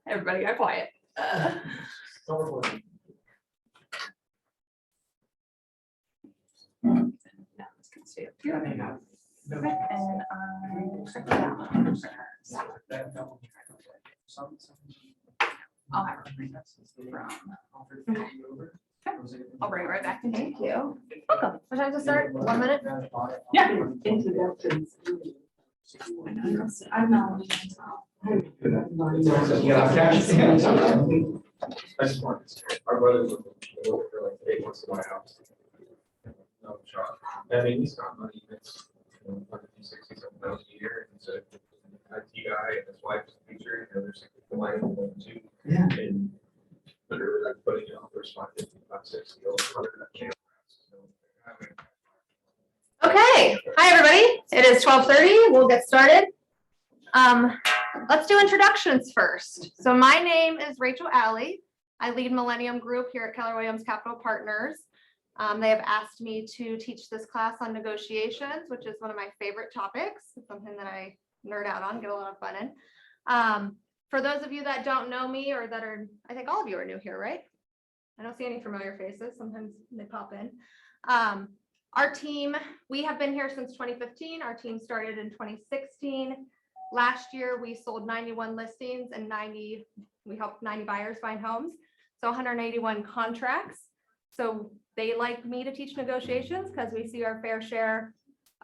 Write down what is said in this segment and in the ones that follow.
Everybody got quiet. Stay up here. Okay, and I'll have her bring that from. Okay. I'll bring it right back. Thank you. Welcome. What time to start? 1 minute? Yeah. Introductions. I'm not. Our brothers for like 8 months in my house. No shot. I mean, he's got money. It's $160,000 a year. And so, IT guy and his wife's a teacher. And there's the wife too. Yeah. And they're like putting it on for $550, $600 cameras. Okay. Hi, everybody. It is 12:30. We'll get started. Let's do introductions first. So my name is Rachel Alley. I lead Millennium Group here at Keller Williams Capital Partners. They have asked me to teach this class on negotiations, which is one of my favorite topics. It's something that I nerd out on, get a lot of fun in. For those of you that don't know me or that are, I think all of you are new here, right? I don't see any familiar faces. Sometimes they pop in. Our team, we have been here since 2015. Our team started in 2016. Last year, we sold 91 listings and we helped 90 buyers find homes. So 181 contracts. So they like me to teach negotiations because we see our fair share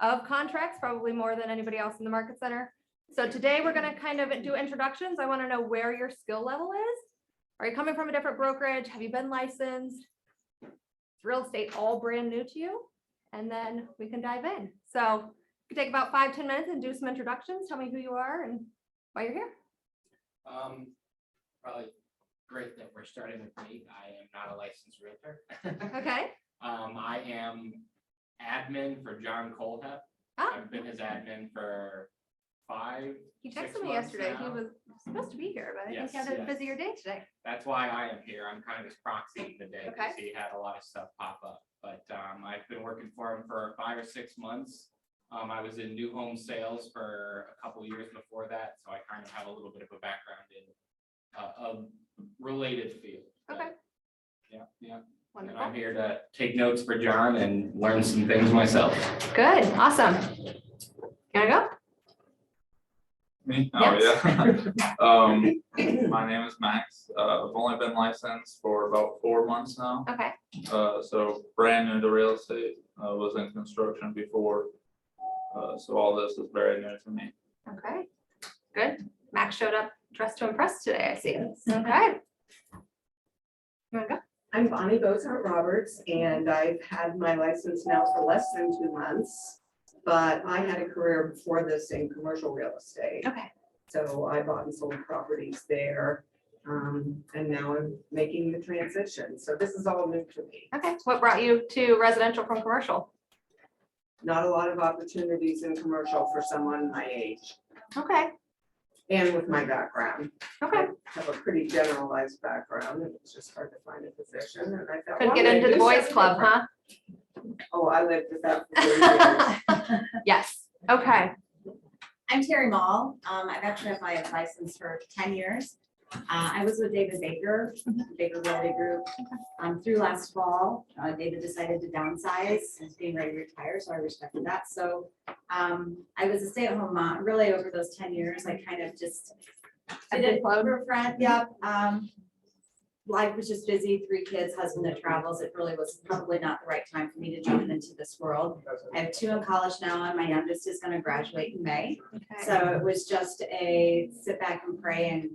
of contracts, probably more than anybody else in the market center. So today we're going to kind of do introductions. I want to know where your skill level is. Are you coming from a different brokerage? Have you been licensed? Is real estate all brand new to you? And then we can dive in. So you can take about 5-10 minutes and do some introductions. Tell me who you are and why you're here. Probably great that we're starting with me. I am not a licensed realtor. Okay. I am admin for John Colhep. Oh. I've been his admin for 5. He 6 texted me months yesterday. now. He was supposed to be here, but I think he Yes, had a yes. busier day today. That's why I am here. I'm kind of his proxy today because Okay. he had a lot of stuff pop up. But I've been working for him for 5 or 6 months. I was in new home sales for a couple of years before that, so I kind of have a little bit of a background in a related field. But, Okay. Yeah. And Wonderful. I'm here to take notes for John and learn some things myself. Good. Awesome. Gonna go? Me? Yes. Oh, yeah. My name is Max. I've only been licensed for about 4 months now. Okay. So brand new to real estate. I was in construction before. So all this is very new to me. Okay. Good. Max showed up dressed to impress today, I see. Okay. You wanna go? I'm Bonnie Bozart Roberts, and I've had my license now for less than 2 months, but I had a career before this in commercial real estate. Okay. So I bought and sold properties there, and now I'm making the transition. So this is all new to me. Okay. What brought you to residential from commercial? Not a lot of opportunities in commercial for someone my age Okay. and with my background. Okay. I have a pretty generalized background, and it's just hard to find a position, and I thought. Couldn't well, get I'm into gonna the do boys something club, different. huh? Oh, I lived with that for 30 years. Yes. Okay. I'm Terry Mall. I've actually had my license for 10 years. I was with David Baker, Baker Realty Group. Through last fall, David decided to downsize and is getting ready to retire, so I respected that. So I was a stay-at-home mom. Really, over those 10 years, I kind of just did it for a friend. Yep. Life was just busy, 3 kids, husband that travels. It really was probably not the right time for me to jump into this world. I have 2 in college now, and my youngest is going to graduate in May. Okay. So it was just a sit back and pray and,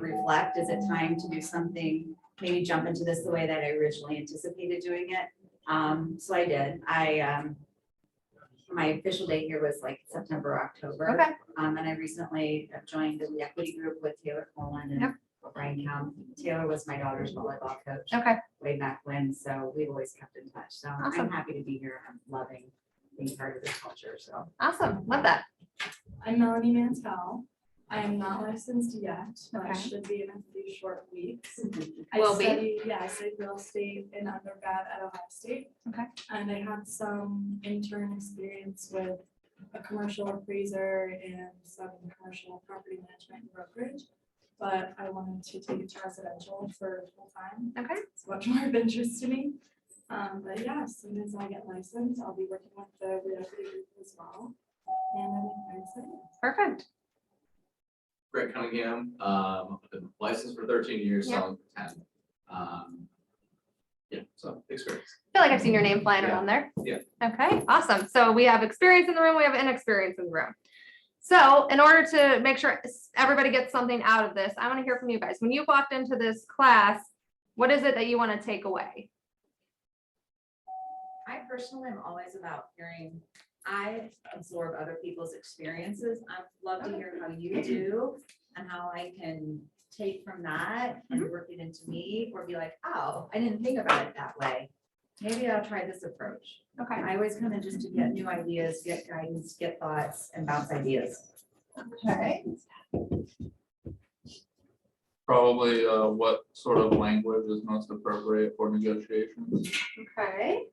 reflect. Is it time to do something, maybe jump into this the way that I originally anticipated doing it? So I did. My official date here was like September, October. Okay. And I recently joined the equity group with Taylor Coleman and Yep. Brian Count. Taylor was my daughter's volleyball coach Okay. way back when, so we've always kept in touch. So Awesome. I'm happy to be here. I'm loving being part of this culture, so. Awesome. Love that. I'm Melanie Mantel. I am not licensed yet, but I Okay. should be in a few short weeks. Will be. I studied real estate in undergrad at Ohio State. Okay. And I had some intern experience with a commercial appraiser and some commercial property management and brokerage. But I wanted to take it to residential for full time. Okay, It's much more of interest to me. But yeah, as soon as I get licensed, I'll be working with the real estate group as well. And I'm very excited. perfect. Greg Cunningham, I've been licensed for 13 years, Yeah. selling for 10. Yeah, so experience. I feel like I've seen your name flying Yeah. around there. Yeah. Okay, awesome. So we have experience in the room, we have inexperience in the room. So in order to make sure everybody gets something out of this, I want to hear from you guys. When you walked into this class, what is it that you want to take away? I personally am always about hearing, I absorb other people's experiences. I'd love to hear how you do and how I can take from that and work it into me, or be like, oh, I didn't think about it that way. Maybe I'll try this approach. Okay, I always come in just to get new ideas, get guidance, get thoughts, and bounce ideas. okay. Probably what sort of language is most appropriate for negotiations. Okay.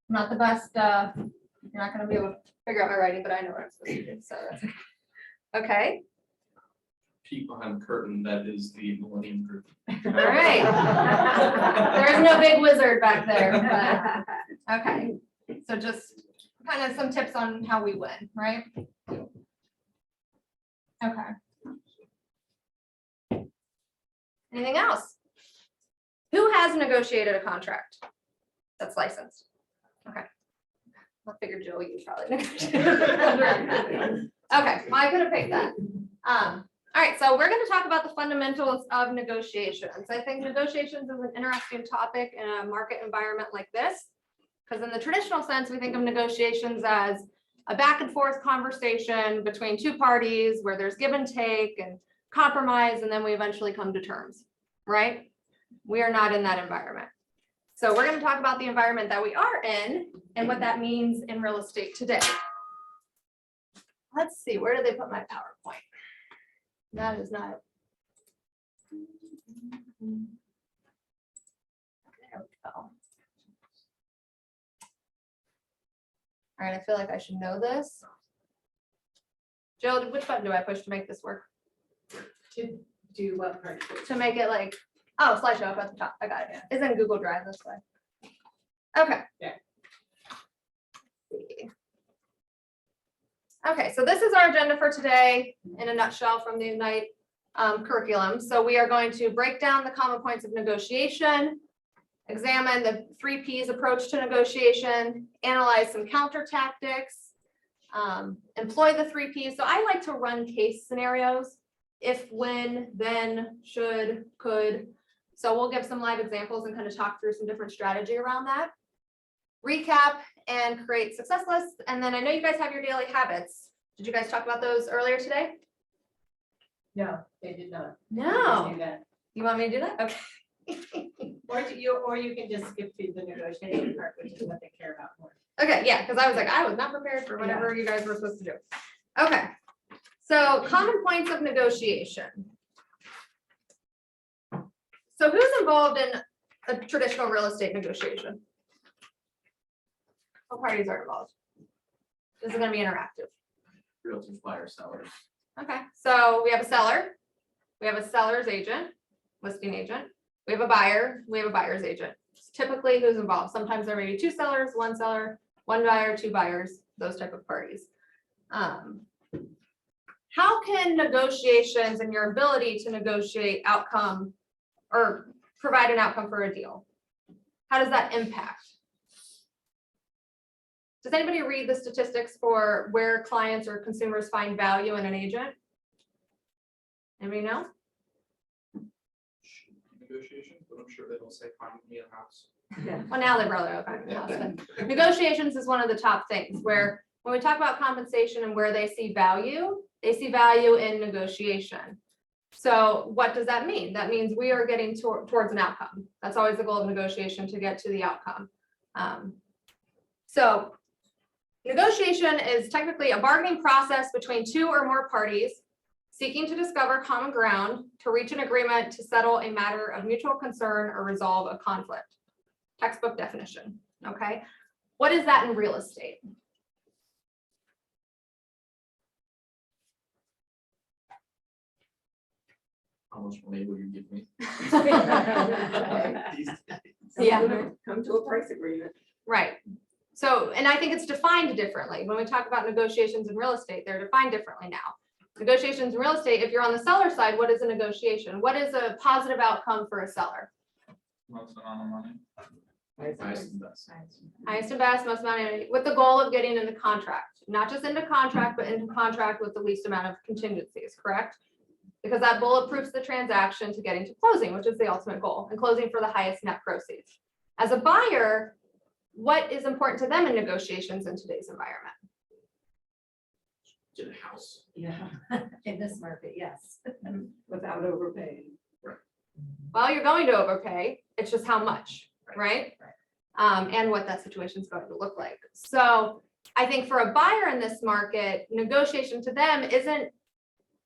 I'm not the best, you're not gonna be able to figure out my writing, but I know what I'm supposed to do, so that's okay. Okay, Peek behind the curtain, that is the Millennium Group. all right. There is no big wizard back there, but, okay. So just kind of some tips on how we win, right? Okay. Anything else? Who has negotiated a contract that's licensed? Okay. I figured Joe, you probably negotiated. Okay, well, I could have picked that. All right, so we're going to talk about the fundamentals of negotiations. I think negotiations is an interesting topic in a market environment like this, because in the traditional sense, we think of negotiations as a back and forth conversation between two parties where there's give and take and compromise, and then we eventually come to terms, right? We are not in that environment. So we're going to talk about the environment that we are in and what that means in real estate today. Let's see, where did they put my PowerPoint? That is not. There we go. All right, I feel like I should know this. Jill, which button do I push to make this work? To do what part? To make it like, oh, slideshow up at the top. I got it. It's in Google Drive this way. Okay. Yeah. Okay, so this is our agenda for today in a nutshell from the Ignite curriculum. So we are going to break down the common points of negotiation, examine the 3 Ps approach to negotiation, analyze some counter tactics, employ the 3 Ps. So I like to run case scenarios: if, when, then, should, could. So we'll give some live examples and kind of talk through some different strategy around that. Recap and create success lists. And then I know you guys have your daily habits. Did you guys talk about those earlier today? No, they did not. No. Do that. You want me to do that? Okay. Or you can just skip to the negotiation part, which is what they care about more. Okay, yeah, because I was like, I was not prepared for whatever you guys were supposed to do. Okay. So common points of negotiation. So who's involved in a traditional real estate negotiation? What parties are involved? This is going to be interactive. Realtors, buyers, sellers. Okay, so we have a seller, we have a seller's agent, listing agent, we have a buyer, we have a buyer's agent. Typically, who's involved? Sometimes there may be 2 sellers, 1 seller, 1 buyer, 2 buyers, those type of parties. How can negotiations and your ability to negotiate outcome or provide an outcome for a deal, how does that impact? Does anybody read the statistics for where clients or consumers find value in an agent? Anybody know? Negotiations, but I'm sure they don't say find me a house. Well, now they brought it up. But negotiations is one of the top things where when we talk about compensation and where they see value in negotiation. So what does that mean? That means we are getting towards an outcome. That's always the goal of negotiation, to get to the outcome. So negotiation is technically a bargaining process between 2 or more parties seeking to discover common ground to reach an agreement to settle a matter of mutual concern or resolve a conflict. Textbook definition, okay? What is that in real estate? How much money will you give me? Yeah. Come to a price agreement. Right. So, and I think it's defined differently. When we talk about negotiations in real estate, they're defined differently now. Negotiations in real estate, if you're on the seller side, what is a negotiation? What is a positive outcome for a seller? Most amount of money. Highest and best. Highest and best, most amount of money, with the goal of getting into contract, not just into contract, but into contract with the least amount of contingencies, correct? Because that bulletproofs the transaction to getting to closing, which is the ultimate goal, and closing for the highest net proceeds. As a buyer, what is important to them in negotiations in today's environment? Get a house. Yeah, in this market, yes. Without overpaying. Well, you're going to overpay, it's just how much, right? And what that situation is going to look like. So I think for a buyer in this market, negotiation to them isn't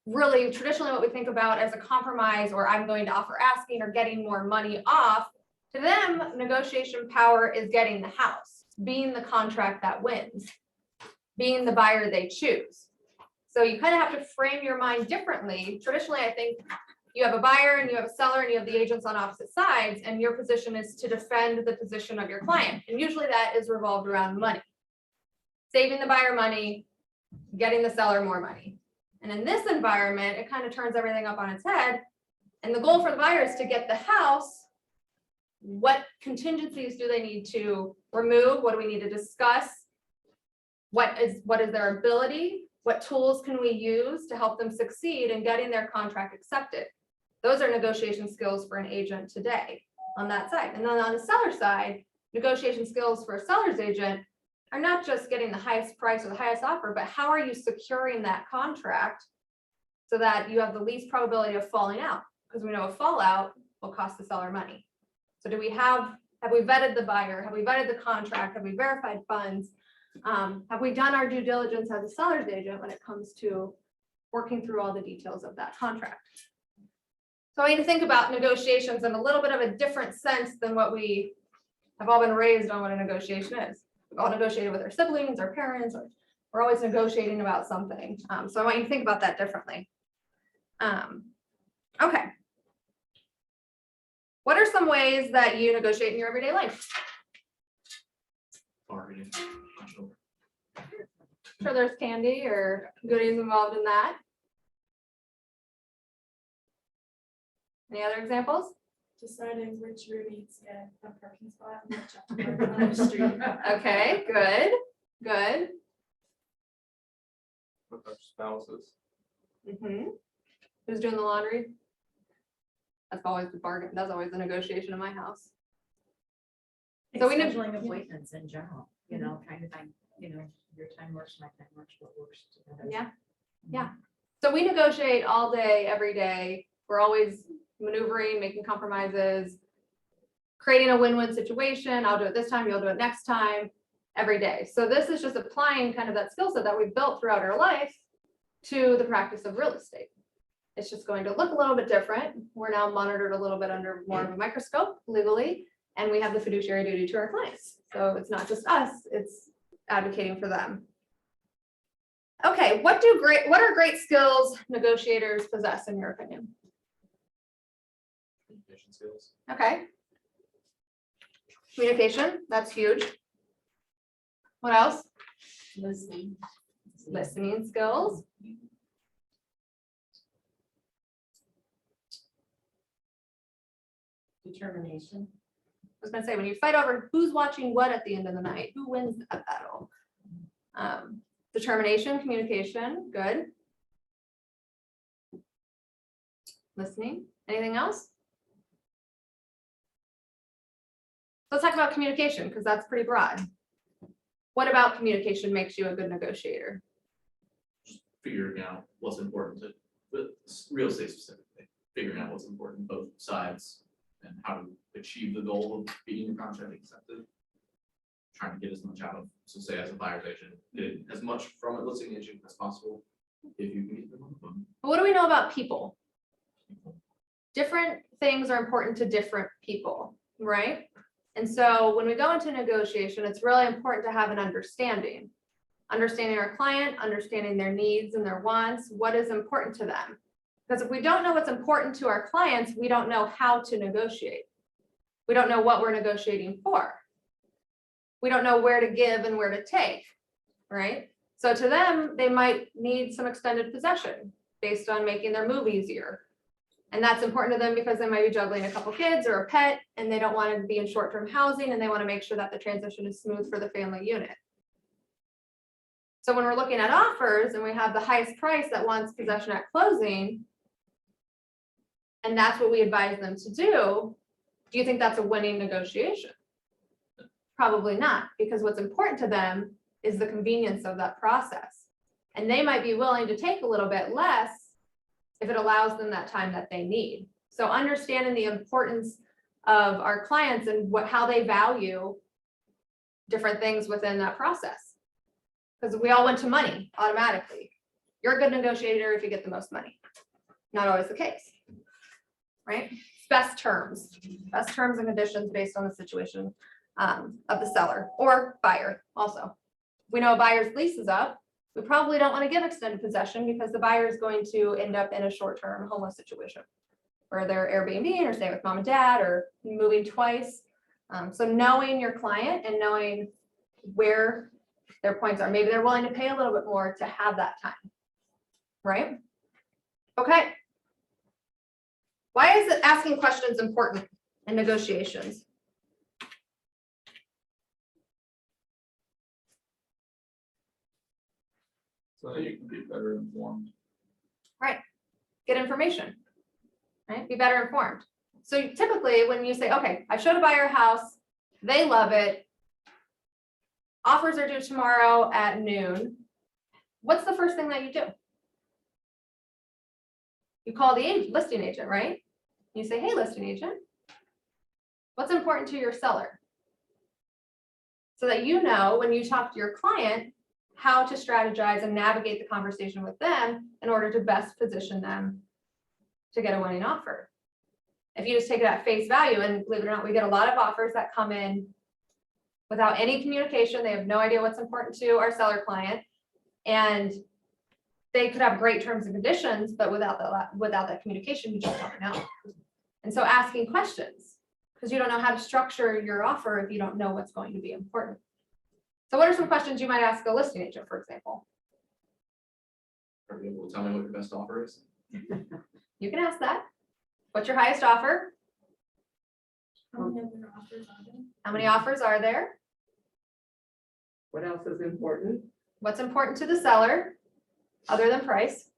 really traditionally what we think about as a compromise, or I'm going to offer asking or getting more money off. To them, negotiation power is getting the house, being the contract that wins, being the buyer they choose. So you kind of have to frame your mind differently. Traditionally, I think you have a buyer and you have a seller and you have the agents on opposite sides, and your position is to defend the position of your client. And usually that is revolved around money, saving the buyer money, getting the seller more money. And in this environment, it kind of turns everything up on its head. And the goal for the buyer is to get the house. What contingencies do they need to remove? What do we need to discuss? What is their ability? What tools can we use to help them succeed in getting their contract accepted? Those are negotiation skills for an agent today on that side. And then on the seller side, negotiation skills for a seller's agent are not just getting the highest price or the highest offer, but how are you securing that contract so that you have the least probability of falling out? Because we know a fallout will cost the seller money. So have we vetted the buyer? Have we vetted the contract? Have we verified funds? Have we done our due diligence as a seller's agent when it comes to working through all the details of that contract? So I need to think about negotiations in a little bit of a different sense than what we have all been raised on what a negotiation is. We've all negotiated with our siblings, our parents, or we're always negotiating about something. So I want you to think about that differently. Okay. What are some ways that you negotiate in your everyday life? Bargaining. Sure, there's candy or goodies involved in that. Any other examples? Deciding which roommates get a parking spot and which have to park on the street. Okay, good, good. With our spouses. Who's doing the laundry? That's always the bargain. That's always the negotiation in my house. So we know- Scheduling appointments in general, trying to find, your time works, my time works, what works together. Yeah, yeah. So we negotiate all day, every day. We're always maneuvering, making compromises, creating a win-win situation. I'll do it this time, you'll do it next time, every day. So this is just applying kind of that skill set that we've built throughout our life to the practice of real estate. It's just going to look a little bit different. We're now monitored a little bit under more of a microscope legally, and we have the fiduciary duty to our clients. So it's not just us, it's advocating for them. Okay, what are great skills negotiators possess in your opinion? Communication skills. Okay. Communication, that's huge. What else? Listening. Listening skills. Determination. I was gonna say, when you fight over who's watching what at the end of the night, who wins that battle? Determination, communication, good. Listening, anything else? Let's talk about communication, because that's pretty broad. What about communication makes you a good negotiator? Figuring out what's important to, with real estate specifically, figuring out what's important both sides and how to achieve the goal of being a contract accepted. Trying to get as much out of, so say as a buyer's agent, get as much from a listing agent as possible if you can get them on the phone. But what do we know about people? Different things are important to different people, right? And so when we go into negotiation, it's really important to have an understanding. Understanding our client, understanding their needs and their wants, what is important to them. Because if we don't know what's important to our clients, we don't know how to negotiate. We don't know what we're negotiating for. We don't know where to give and where to take, right? So to them, they might need some extended possession based on making their move easier. And that's important to them because they might be juggling a couple kids or a pet, and they don't want to be in short-term housing, and they want to make sure that the transition is smooth for the family unit. So when we're looking at offers and we have the highest price that wants possession at closing, and that's what we advise them to do you think that's a winning negotiation? Probably not, because what's important to them is the convenience of that process. And they might be willing to take a little bit less if it allows them that time that they need. So understanding the importance of our clients and how they value different things within that process. Because we all went to money automatically. You're a good negotiator if you get the most money. Not always the case, right? Best terms and conditions based on the situation of the seller or buyer also. We know a buyer's lease is up. We probably don't want to give extended possession because the buyer is going to end up in a short-term homeless situation where they're Airbnb or staying with mom and dad or moving twice. So knowing your client and knowing where their points are, maybe they're willing to pay a little bit more to have that time, right? Okay. Why is it asking questions important in negotiations? So that you can be better informed. Right. Get information, right? Be better informed. So typically when you say, okay, I showed a buyer a house, they love it. Offers are due tomorrow at noon. What's the first thing that you do? You call the listing agent, right? You say, hey, listing agent, what's important to your seller? So that you know when you talk to your client, how to strategize and navigate the conversation with them in order to best position them to get a winning offer. If you just take it at face value, and believe it or not, we get a lot of offers that come in without any communication. They have no idea what's important to our seller client. And they could have great terms and conditions, but without that communication, you just don't know. And so asking questions, because you don't know how to structure your offer if you don't know what's going to be important. So what are some questions you might ask a listing agent, for example? Are you able to tell me what your best offer is? You can ask that. What's your highest offer? How many other offers are there? How many offers are there? What else is important? What's important to the seller other than price?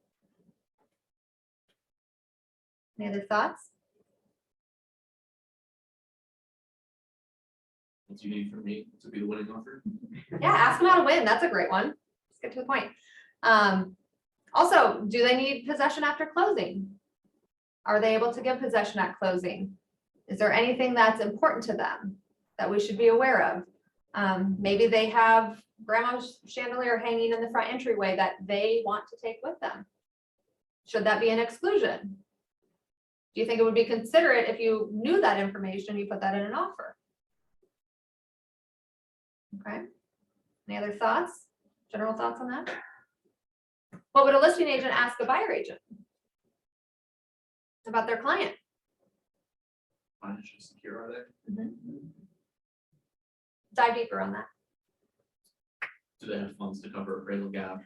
Any other thoughts? What do you need from me to be the winning offer? Yeah, ask them how to win. That's a great one. Let's get to the point. Also, do they need possession after closing? Are they able to give possession at closing? Is there anything that's important to them that we should be aware of? Maybe they have grandma's chandelier hanging in the front entryway that they want to take with them. Should that be an exclusion? Do you think it would be considerate if you knew that information, you put that in an offer? Okay. Any other thoughts? General thoughts on that? What would a listing agent ask a buyer agent about their client? Financially secure, are they? Dive deeper on that. Do they have funds to cover appraisal gap?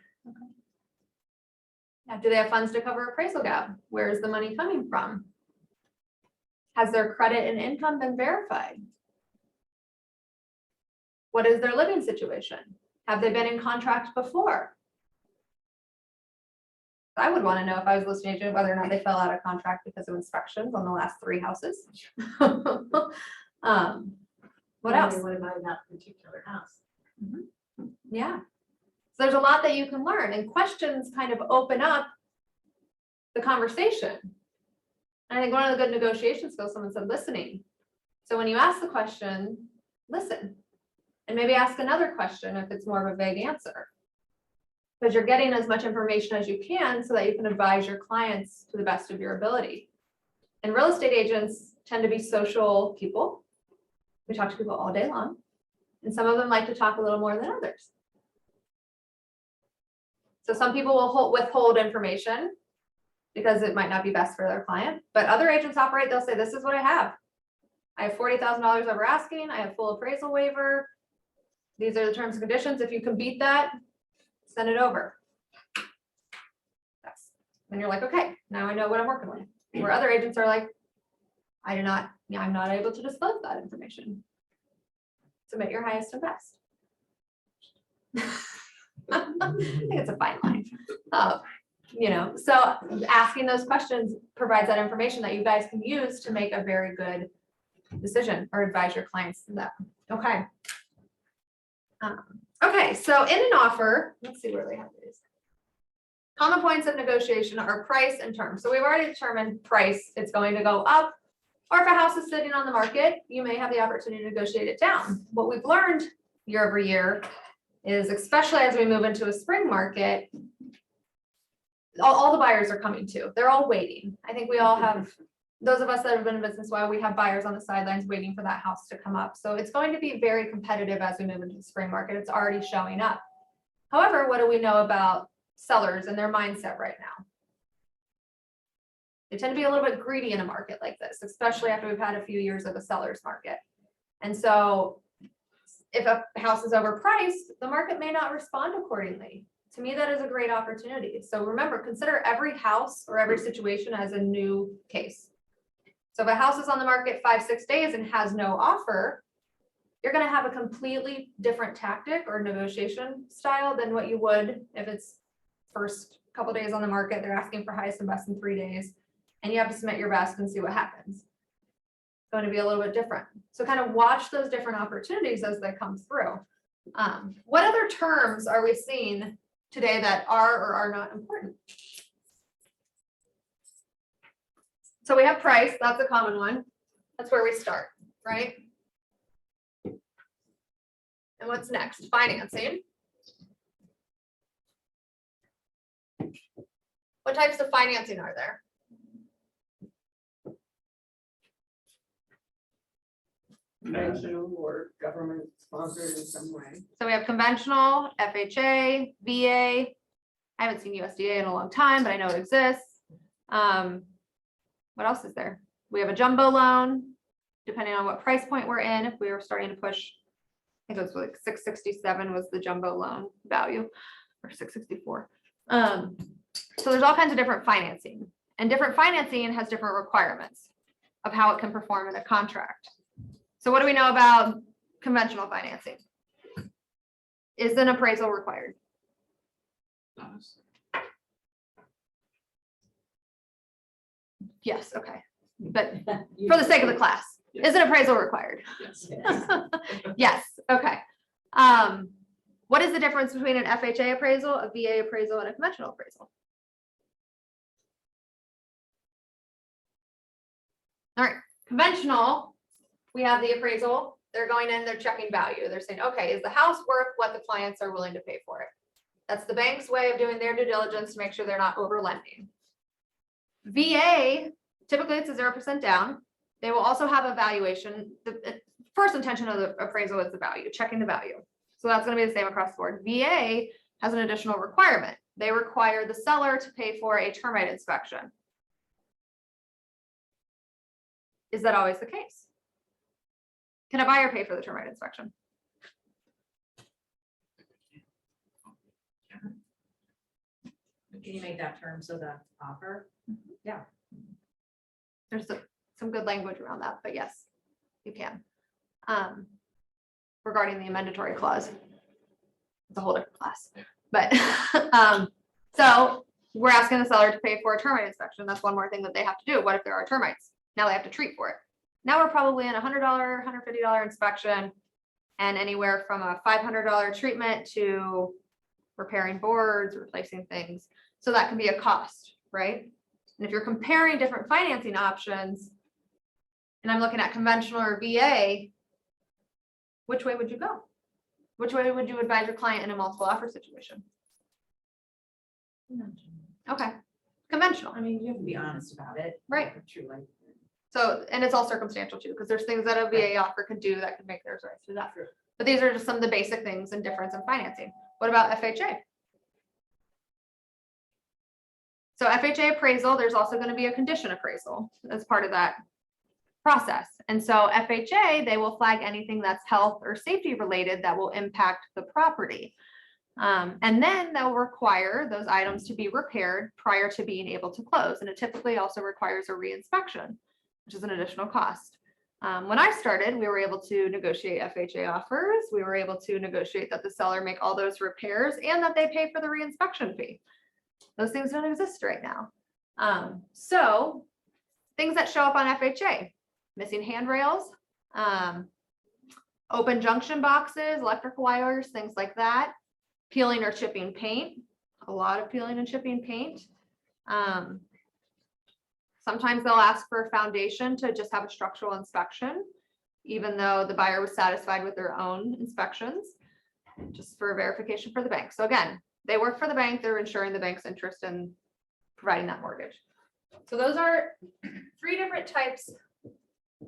Yeah, do they have funds to cover appraisal gap? Where is the money coming from? Has their credit and income been verified? What is their living situation? Have they been in contract before? I would want to know if I was a listing agent whether or not they fell out of contract because of inspections on the last 3 houses. What else? What about that particular house? Yeah. So there's a lot that you can learn, and questions kind of open up the conversation. And I think one of the good negotiation skills, someone said listening. So when you ask the question, listen, and maybe ask another question if it's more of a vague answer. Because you're getting as much information as you can so that you can advise your clients to the best of your ability. And real estate agents tend to be social people. We talk to people all day long. And some of them like to talk a little more than others. So some people will withhold information because it might not be best for their client, but other agents operate, they'll say, this is what I have. I have $40,000 over asking, I have full appraisal waiver. These are the terms and conditions. If you can beat that, send it over. And you're like, okay, now I know what I'm working with. Where other agents are like, I'm not able to disclose that information. Submit your highest and best. I think it's a fine line. So asking those questions provides that information that you guys can use to make a very good decision or advise your clients to that. Okay. Okay, so in an offer, let's see where they have these. Common points of negotiation are price and terms. So we've already determined price, it's going to go up. Or if a house is sitting on the market, you may have the opportunity to negotiate it down. What we've learned year over year is, especially as we move into a spring market, all the buyers are coming to. They're all waiting. I think we all have, those of us that have been in business a while, we have buyers on the sidelines waiting for that house to come up. So it's going to be very competitive as we move into the spring market. It's already showing up. However, what do we know about sellers and their mindset right now? They tend to be a little bit greedy in a market like this, especially after we've had a few years of a seller's market. And so if a house is overpriced, the market may not respond accordingly. To me, that is a great opportunity. So remember, consider every house or every situation as a new case. So if a house is on the market 5-6 days and has no offer, you're going to have a completely different tactic or negotiation style than what you would if it's first couple days on the market. They're asking for highest and best in 3 days, and you have to submit your best and see what happens. It's going to be a little bit different. So kind of watch those different opportunities as they come through. What other terms are we seeing today that are or are not important? So we have price, that's a common one. That's where we start, right? And what's next? Financing. What types of financing are there? Conventional or government sponsored in some way. So we have conventional, FHA, VA. I haven't seen USDA in a long time, but I know it exists. What else is there? We have a jumbo loan, depending on what price point we're in. If we were starting to push, I think it was like 667 was the jumbo loan value, or 664. So there's all kinds of different financing, and different financing has different requirements of how it can perform in a contract. So what do we know about conventional financing? Is an appraisal required? Yes, okay. But for the sake of the class, is an appraisal required? Yes. Yes, okay. What is the difference between an FHA appraisal, a VA appraisal, and a conventional appraisal? All right, conventional, we have the appraisal. They're going in, they're checking value. They're saying, okay, is the house worth what the clients are willing to pay for it? That's the bank's way of doing their due diligence to make sure they're not over lending. VA, typically it's a 0% down. They will also have a valuation. The first intention of the appraisal is the value, checking the value. So that's going to be the same across the board. VA has an additional requirement. They require the seller to pay for a termite inspection. Is that always the case? Can a buyer pay for the termite inspection? Can you make that term so the offer? Yeah. There's some good language around that, but yes, you can. Regarding the amendatory clause, it's a whole different class. But so we're asking the seller to pay for a termite inspection. That's one more thing that they have to do. What if there are termites? Now they have to treat for it. Now we're probably in $100, $150 inspection, and anywhere from a $500 treatment to repairing boards, replacing things. So that can be a cost, right? And if you're comparing different financing options, and I'm looking at conventional or VA, which way would you go? Which way would you advise your client in a multiple offer situation? Okay, conventional. I mean, you have to be honest about it. Right. Truly. So, and it's all circumstantial too, because there's things that a VA offer could do that could make theirs right through that. But these are just some of the basic things and difference in financing. What about FHA? So FHA appraisal, there's also going to be a condition appraisal as part of that process. And so FHA, they will flag anything that's health or safety related that will impact the property. And then they'll require those items to be repaired prior to being able to close. And it typically also requires a reinspection, which is an additional cost. When I started, we were able to negotiate FHA offers. We were able to negotiate that the seller make all those repairs and that they pay for the reinspection fee. Those things don't exist right now. So things that show up on FHA, missing handrails, open junction boxes, electrical wires, things like that, peeling or chipping paint, a lot of peeling and chipping paint. Sometimes they'll ask for a foundation to just have a structural inspection, even though the buyer was satisfied with their own inspections, just for verification for the bank. So again, they work for the bank, they're ensuring the bank's interest in providing that mortgage. So those are 3 different types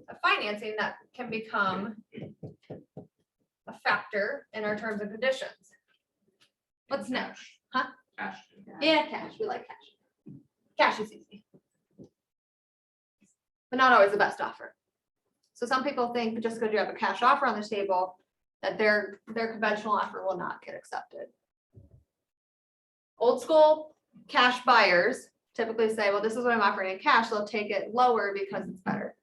of financing that can become a factor in our terms and conditions. What's next? Huh? Cash. Yeah, cash. We like cash. Cash is easy, but not always the best offer. So some people think just because you have a cash offer on the table, that their conventional offer will not get accepted. Old school cash buyers typically say, well, this is what I'm offering in cash. They'll take it lower because it's better.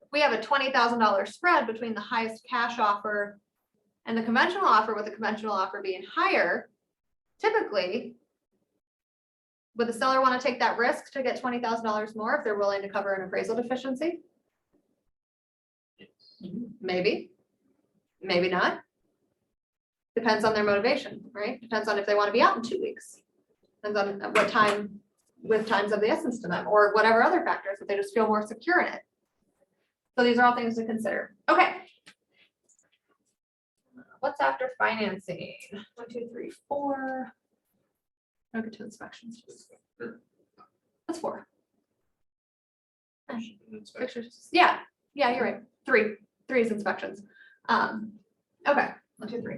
If we have a $20,000 spread between the highest cash offer and the conventional offer, with the conventional offer being higher, typically, would the seller want to take that risk to get $20,000 more if they're willing to cover an appraisal deficiency? Maybe, maybe not. Depends on their motivation, right? Depends on if they want to be out in 2 weeks. Depends on what time, with times of the essence to them, or whatever other factors, if they just feel more secure in it. So these are all things to consider. Okay. What's after financing? 1, 2, 3, 4. I'll get to inspections. What's 4? Pictures. Yeah, you're right. 3 is inspections. Okay, 1, 2, 3.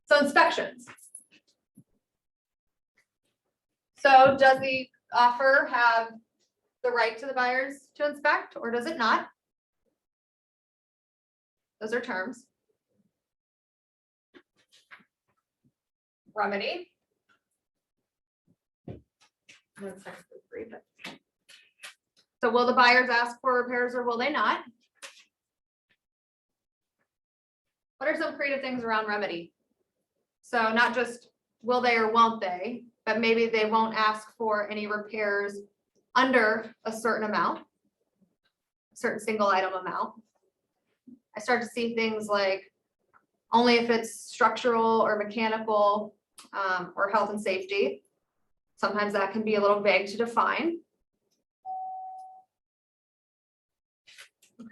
So inspections. So does the offer have the right to the buyers to inspect, or does it not? Those are terms. Remedy. So will the buyers ask for repairs or will they not? What are some creative things around remedy? So not just will they or won't they, but maybe they won't ask for any repairs under a certain amount, a certain single item amount. I start to see things like only if it's structural or mechanical or health and safety. Sometimes that can be a little vague to define.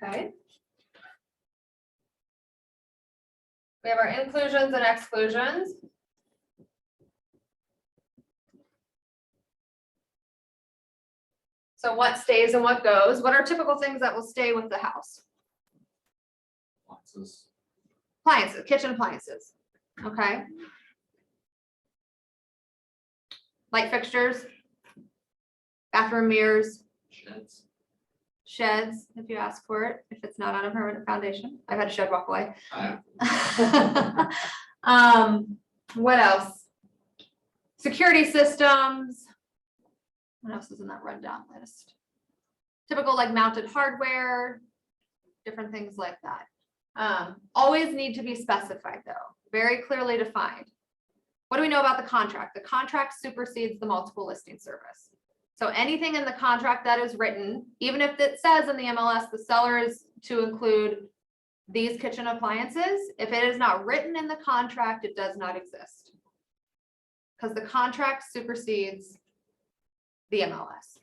Okay. We have our inclusions and exclusions. So what stays and what goes? What are typical things that will stay with the house? Appliances, kitchen appliances. Okay. Light fixtures, bathroom mirrors, sheds, if you ask for it, if it's not on a permanent foundation. I've had a shed walk away. What else? Security systems. What else is in that rundown list? Typical like mounted hardware, different things like that. Always need to be specified though, very clearly defined. What do we know about the contract? The contract supersedes the multiple listing service. So anything in the contract that is written, even if it says in the MLS, the seller is to include these kitchen appliances, if it is not written in the contract, it does not exist. Because the contract supersedes the MLS.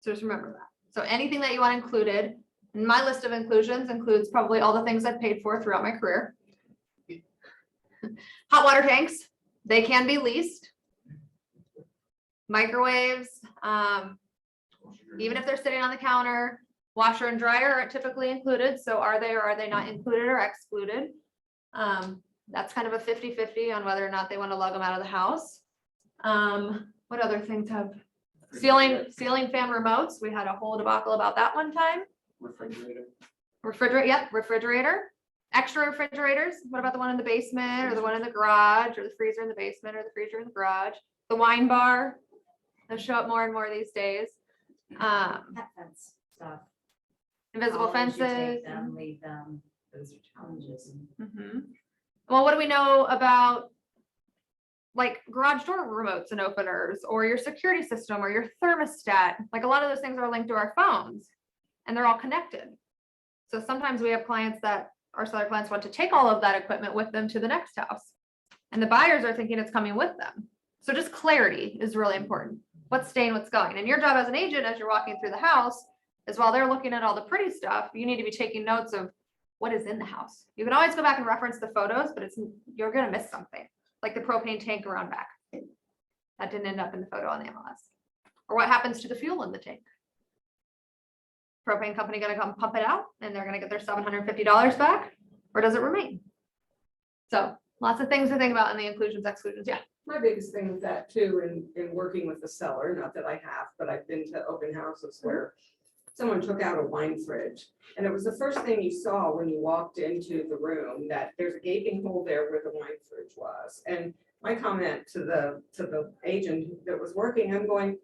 So just remember that. So anything that you want included, and my list of inclusions includes probably all the things I've paid for throughout my career. Hot water tanks, they can be leased. Microwaves, even if they're sitting on the counter, Washer and dryer are typically included, so are they or are they not included or excluded? That's kind of a 50-50 on whether or not they want to lug them out of the house. What other things have, ceiling fan remotes, we had a whole debacle about that one time. Refrigerator. Refrigerator. Extra refrigerators, what about the one in the basement or the one in the garage or the freezer in the basement or the freezer in the garage? The wine bar, those show up more and more these days. Pet fence stuff. Invisible College, you take fences. them, leave them, those are challenges. Mhm. Well, what do we know about like garage door remotes and openers or your security system or your thermostat? Like a lot of those things are linked to our phones and they're all connected. So sometimes we have clients that our seller clients want to take all of that equipment with them to the next house. And the buyers are thinking it's coming with them. So just clarity is really important. What's staying, what's going. And your job as an agent, as you're walking through the house, is while they're looking at all the pretty stuff, you need to be taking notes of what is in the house. You can always go back and reference the photos, but you're gonna miss something. Like the propane tank around back. That didn't end up in the photo on the MLS. Or what happens to the fuel in the tank? Propane company gonna come pump it out and they're gonna get their $750 back, or does it remain? So lots of things to think about in the inclusions, exclusions. Yeah. My biggest thing with that too, in working with the seller, not that I have, but I've been to open houses where someone took out a wine fridge. And it was the first thing you saw when you walked into the room, that there's a gaping hole there where the wine fridge was. And my comment to the agent that was working, I'm going,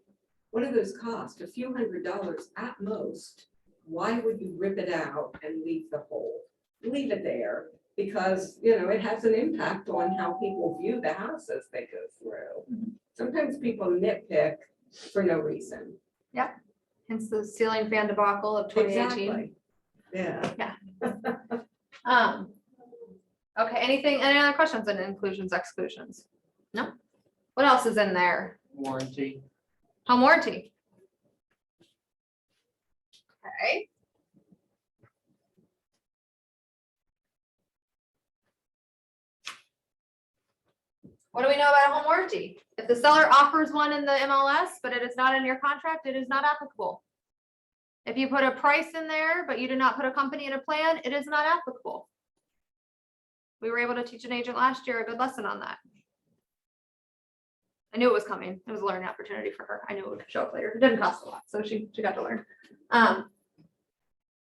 what do those cost? A few $100s at most. Why would you rip it out and leave the hole? Leave it there because, you know, it has an impact on how people view the house as they go through. Sometimes people nitpick for no reason. Hence the ceiling fan debacle of 2018. Exactly. Yeah. Okay, any other questions on inclusions, exclusions? No? What else is in there? Warranty. Home warranty. Okay. What do we know about a home warranty? If the seller offers one in the MLS, but it is not in your contract, it is not applicable. If you put a price in there, but you did not put a company in a plan, it is not applicable. We were able to teach an agent last year a good lesson on that. I knew it was coming. It was a learning opportunity for her. I knew it would show up later. It didn't cost a lot, so she got to learn.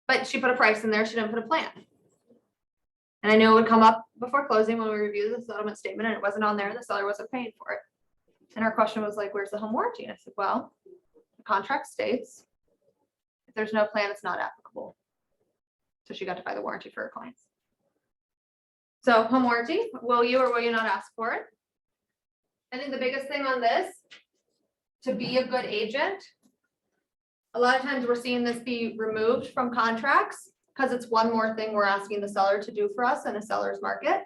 But she put a price in there. She didn't put a plan. And I knew it would come up before closing when we reviewed the settlement statement, and it wasn't on there. The seller wasn't paying for it. And our question was like, where's the home warranty? And I said, well, the contract states if there's no plan, it's not applicable. So she got to buy the warranty for her clients. So home warranty, will you or will you not ask for it? I think the biggest thing on this, to be a good agent, a lot of times we're seeing this be removed from contracts because it's one more thing we're asking the seller to do for us in a seller's market.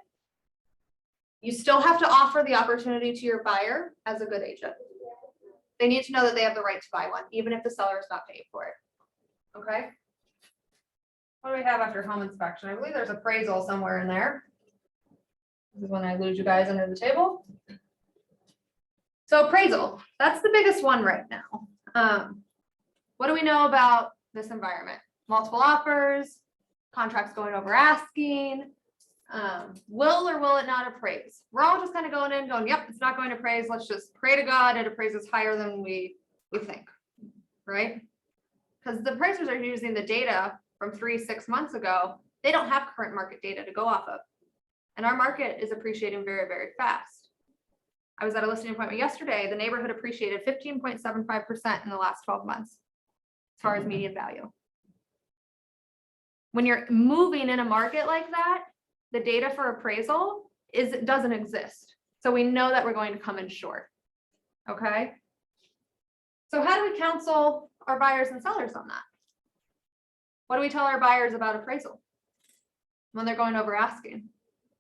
You still have to offer the opportunity to your buyer as a good agent. They need to know that they have the right to buy one, even if the seller is not paying for it. Okay. What do we have after home inspection? I believe there's appraisal somewhere in there. This is when I lose you guys under the table. So appraisal, that's the biggest one right now. What do we know about this environment? Multiple offers, contracts going over asking, will or will it not appraise? We're all just kind of going in going, yep, it's not going to appraise. Let's just pray to God it appraises higher than we think, right? Because the appraisers are using the data from 3-6 months ago. They don't have current market data to go off of. And our market is appreciating very, very fast. I was at a listing appointment yesterday. The neighborhood appreciated 15.75% in the last 12 months as far as median value. When you're moving in a market like that, the data for appraisal doesn't exist. So we know that we're going to come in short. Okay. So how do we counsel our buyers and sellers on that? What do we tell our buyers about appraisal when they're going over asking?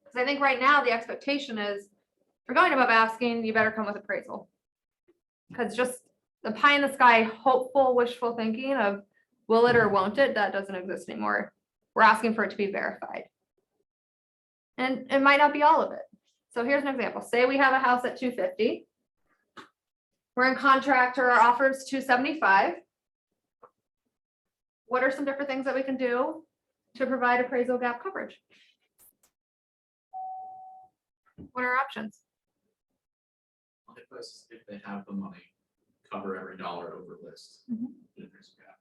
Because I think right now the expectation is, if you're going above asking, you better come with appraisal. Because just the pie in the sky, hopeful, wishful thinking of will it or won't it, that doesn't exist anymore. We're asking for it to be verified. And it might not be all of it. So here's an example. Say we have a house at 250. We're in contract or our offer is 275. what are some different things that we can do to provide appraisal gap coverage? What are our options? If they have the money, cover every dollar over list. Mhm. in appraisal gap.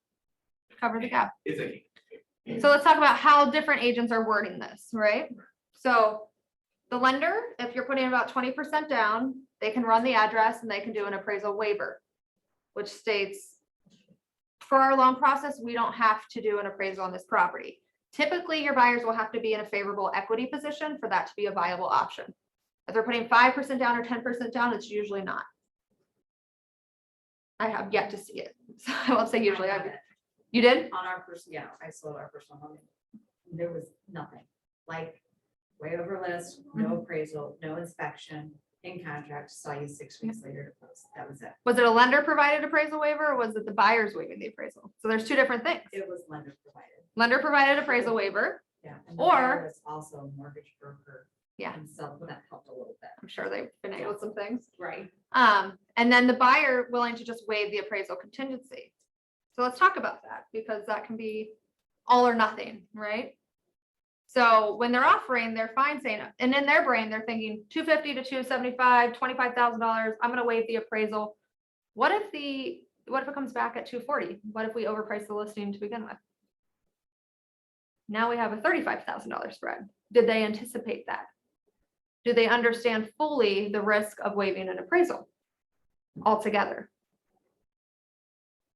Cover the gap. If they can. So let's talk about how different agents are wording this, right? So the lender, if you're putting about 20% down, they can run the address and they can do an appraisal waiver, which states, for our loan process, we don't have to do an appraisal on this property. Typically, your buyers will have to be in a favorable equity position for that to be a viable option. If they're putting 5% down or 10% down, it's usually not. I have yet to see it. So I won't say usually. I got it. You did? On our person, yeah, I sold our personal home. There was nothing, like way over list, no appraisal, no inspection, in contract, saw you 6 weeks later to post. That was it. Was it a lender provided appraisal waiver or was it the buyers waiving the appraisal? So there's two different things. It was lender provided, Lender provided appraisal waiver. yeah. And the Or- buyer was also a mortgage broker. Yeah. And so that helped a little bit. I'm sure they've been able with some things. Right. And then the buyer willing to just waive the appraisal contingency. So let's talk about that because that can be all or nothing, right? So when they're offering, they're fine saying, and in their brain, they're thinking 250 to 275, $25,000. I'm gonna waive the appraisal. What if it comes back at 240? What if we overprice the listing to begin with? Now we have a $35,000 spread. Did they anticipate that? Do they understand fully the risk of waiving an appraisal altogether?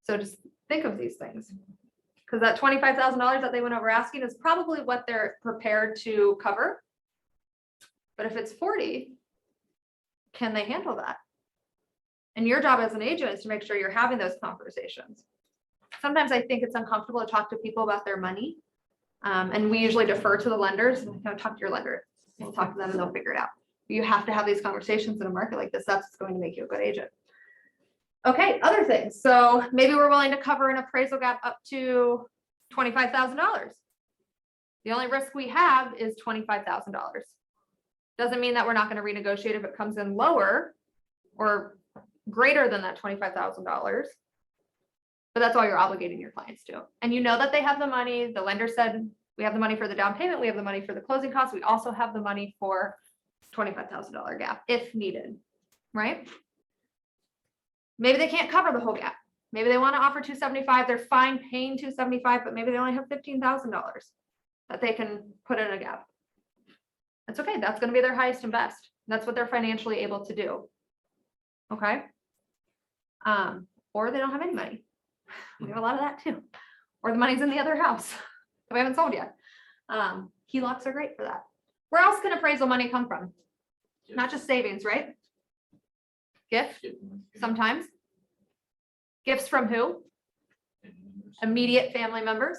So just think of these things. Because that $25,000 that they went over asking is probably what they're prepared to cover. But if it's 40, can they handle that? And your job as an agent is to make sure you're having those conversations. Sometimes I think it's uncomfortable to talk to people about their money. And we usually defer to the lenders. Talk to your lender. We'll talk to them and they'll figure it out. You have to have these conversations in a market like this. That's what's going to make you a good agent. Okay, other things. So maybe we're willing to cover an appraisal gap up to $25,000. The only risk we have is $25,000. Doesn't mean that we're not going to renegotiate if it comes in lower or greater than that $25,000. But that's all you're obligating your clients to. And you know that they have the money. The lender said, we have the money for the down payment. We have the money for the closing costs. We also have the money for $25,000 gap if needed, right? Maybe they can't cover the whole gap. Maybe they want to offer $275. They're fine paying $275, but maybe they only have $15,000 that they can put in a gap. That's okay. That's going to be their highest and best. That's what they're financially able to do. Okay. Or they don't have any money. We have a lot of that too. Or the money's in the other house that we haven't sold yet. HELOCs are great for that. Where else can appraisal money come from? Not just savings, right? Gift, sometimes. Gifts from who? Immediate family members.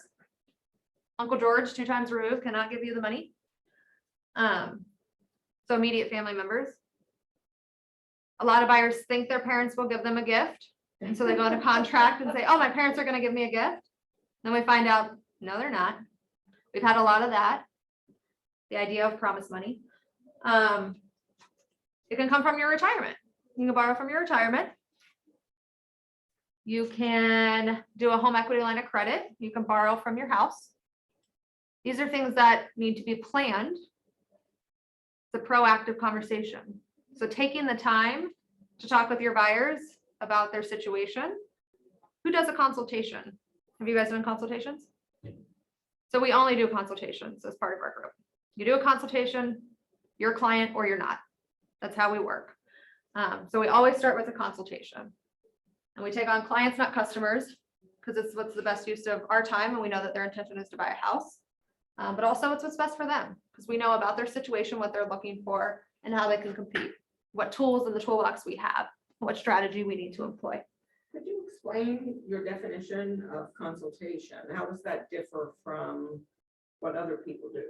Uncle George, 2 times removed, cannot give you the money. So immediate family members. A lot of buyers think their parents will give them a gift. And so they go into contract and say, oh, my parents are going to give me a gift. Then we find out, no, they're not. We've had a lot of that. The idea of promise money. It can come from your retirement. You can borrow from your retirement. You can do a home equity line of credit. You can borrow from your house. These are things that need to be planned. It's a proactive conversation. So taking the time to talk with your buyers about their situation. Who does a consultation? Have you guys done consultations? So we only do consultations as part of our group. You do a consultation, you're a client or you're not. That's how we work. So we always start with a consultation. And we take on clients, not customers, because it's what's the best use of our time. And we know that their intention is to buy a house. But also it's what's best for them, because we know about their situation, what they're looking for, and how they can compete, what tools in the toolbox we have, what strategy we need to employ. Could you explain your definition of consultation? How does that differ from what other people do?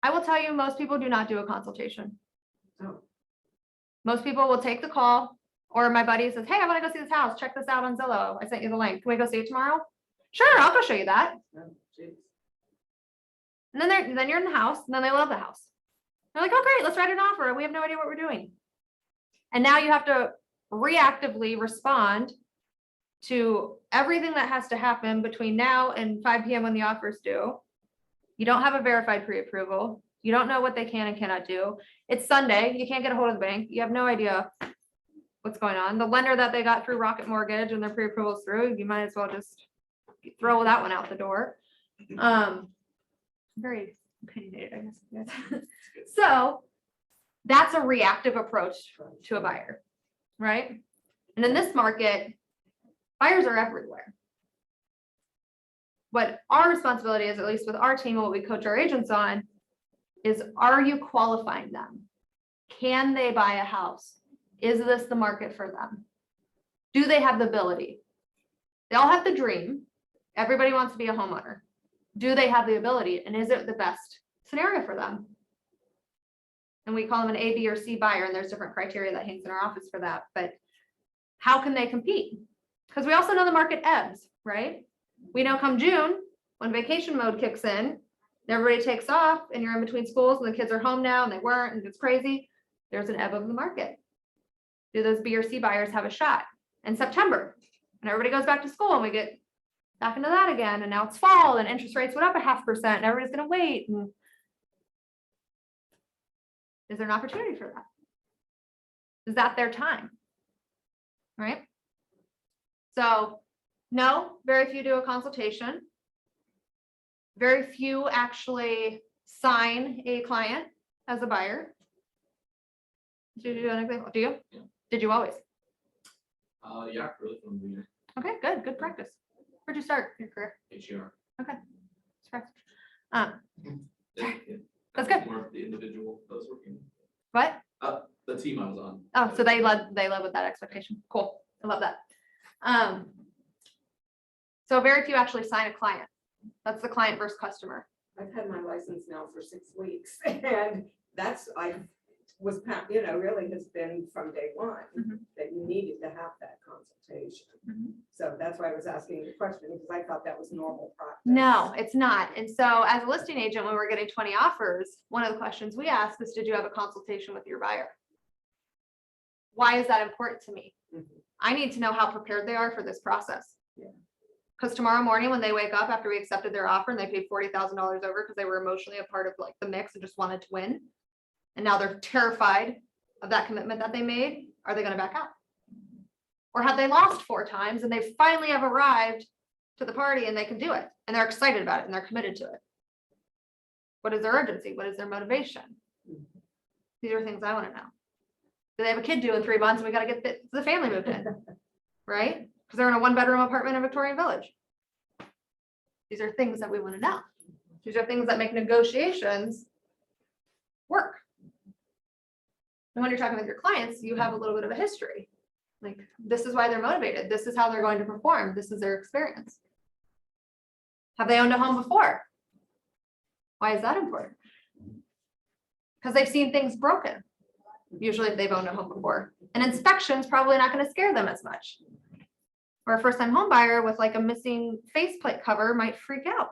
I will tell you, most people do not do a consultation. Oh. Most people will take the call, or my buddy says, hey, I want to go see this house. Check this out on Zillow. I sent you the link. Can we go see it tomorrow? Sure, I'll go show you that. Oh, geez. And then you're in the house, and then they love the house. They're like, oh, great, let's write an offer. We have no idea what we're doing. And now you have to reactively respond to everything that has to happen between now and 5 PM when the offer's due. You don't have a verified pre-approval. You don't know what they can and cannot do. It's Sunday. You can't get a hold of the bank. You have no idea what's going on. The lender that they got through Rocket Mortgage and their pre-approvals through, you might as well just throw that one out the door. Very opinionated, I guess. So that's a reactive approach to a buyer, right? And in this market, buyers are everywhere. What our responsibility is, at least with our team, and what we coach our agents on, is are you qualifying them? Can they buy a house? Is this the market for them? Do they have the ability? They all have the dream. Everybody wants to be a homeowner. Do they have the ability? And is it the best scenario for them? And we call them an A, B, or C buyer, and there's different criteria that hangs in our office for that. But how can they compete? Because we also know the market ebbs, right? We know come June, when vacation mode kicks in, everybody takes off and you're in between schools and the kids are home now and they weren't and it's crazy. There's an ebb of the market. Do those B or C buyers have a shot in September? And everybody goes back to school and we get back into that again. And now it's fall and interest rates went up 0.5% and everybody's going to wait. And is there an opportunity for that? Is that their time? Right? So no, very few do a consultation. Very few actually sign a client as a buyer. Did you do anything? Do you? Yeah. Did you always? Yeah, really from the beginning. Okay, good practice. Where'd you start your career? HER. Surprise. Yeah, That's good. More of the individual that was working. What? The team I was on. Oh, so they led with that expectation. Cool. I love that. So very few actually sign a client. That's the client versus customer. I've had my license now for 6 weeks and that's, really has been from day one Mhm. that you needed to have that consultation. Mhm. So that's why I was asking the question because I thought that was normal practice. No, it's not. And so as a listing agent, when we're getting 20 offers, one of the questions we ask is, did you have a consultation with your buyer? Why is that important to me? Mhm. I need to know how prepared they are for this process. Yeah. Because tomorrow morning when they wake up after we accepted their offer and they paid $40,000 over because they were emotionally a part of like the mix and just wanted to win. And now they're terrified of that commitment that they made. Are they going to back out? Or have they lost 4 times and they finally have arrived to the party and they can do it and they're excited about it and they're committed to it? What is their urgency? What is their motivation? These are things I want to know. Do they have a kid due in 3 months and we got to get the family moved in, right? Because they're in a 1-bedroom apartment in Victorian Village. These are things that we want to know. These are things that make negotiations work. And when you're talking with your clients, you have a little bit of a history. Like, this is why they're motivated. This is how they're going to perform. This is their experience. Have they owned a home before? Why is that important? Because they've seen things broken. Usually if they've owned a home before. An inspection's probably not going to scare them as much. Or a first-time home buyer with like a missing faceplate cover might freak out.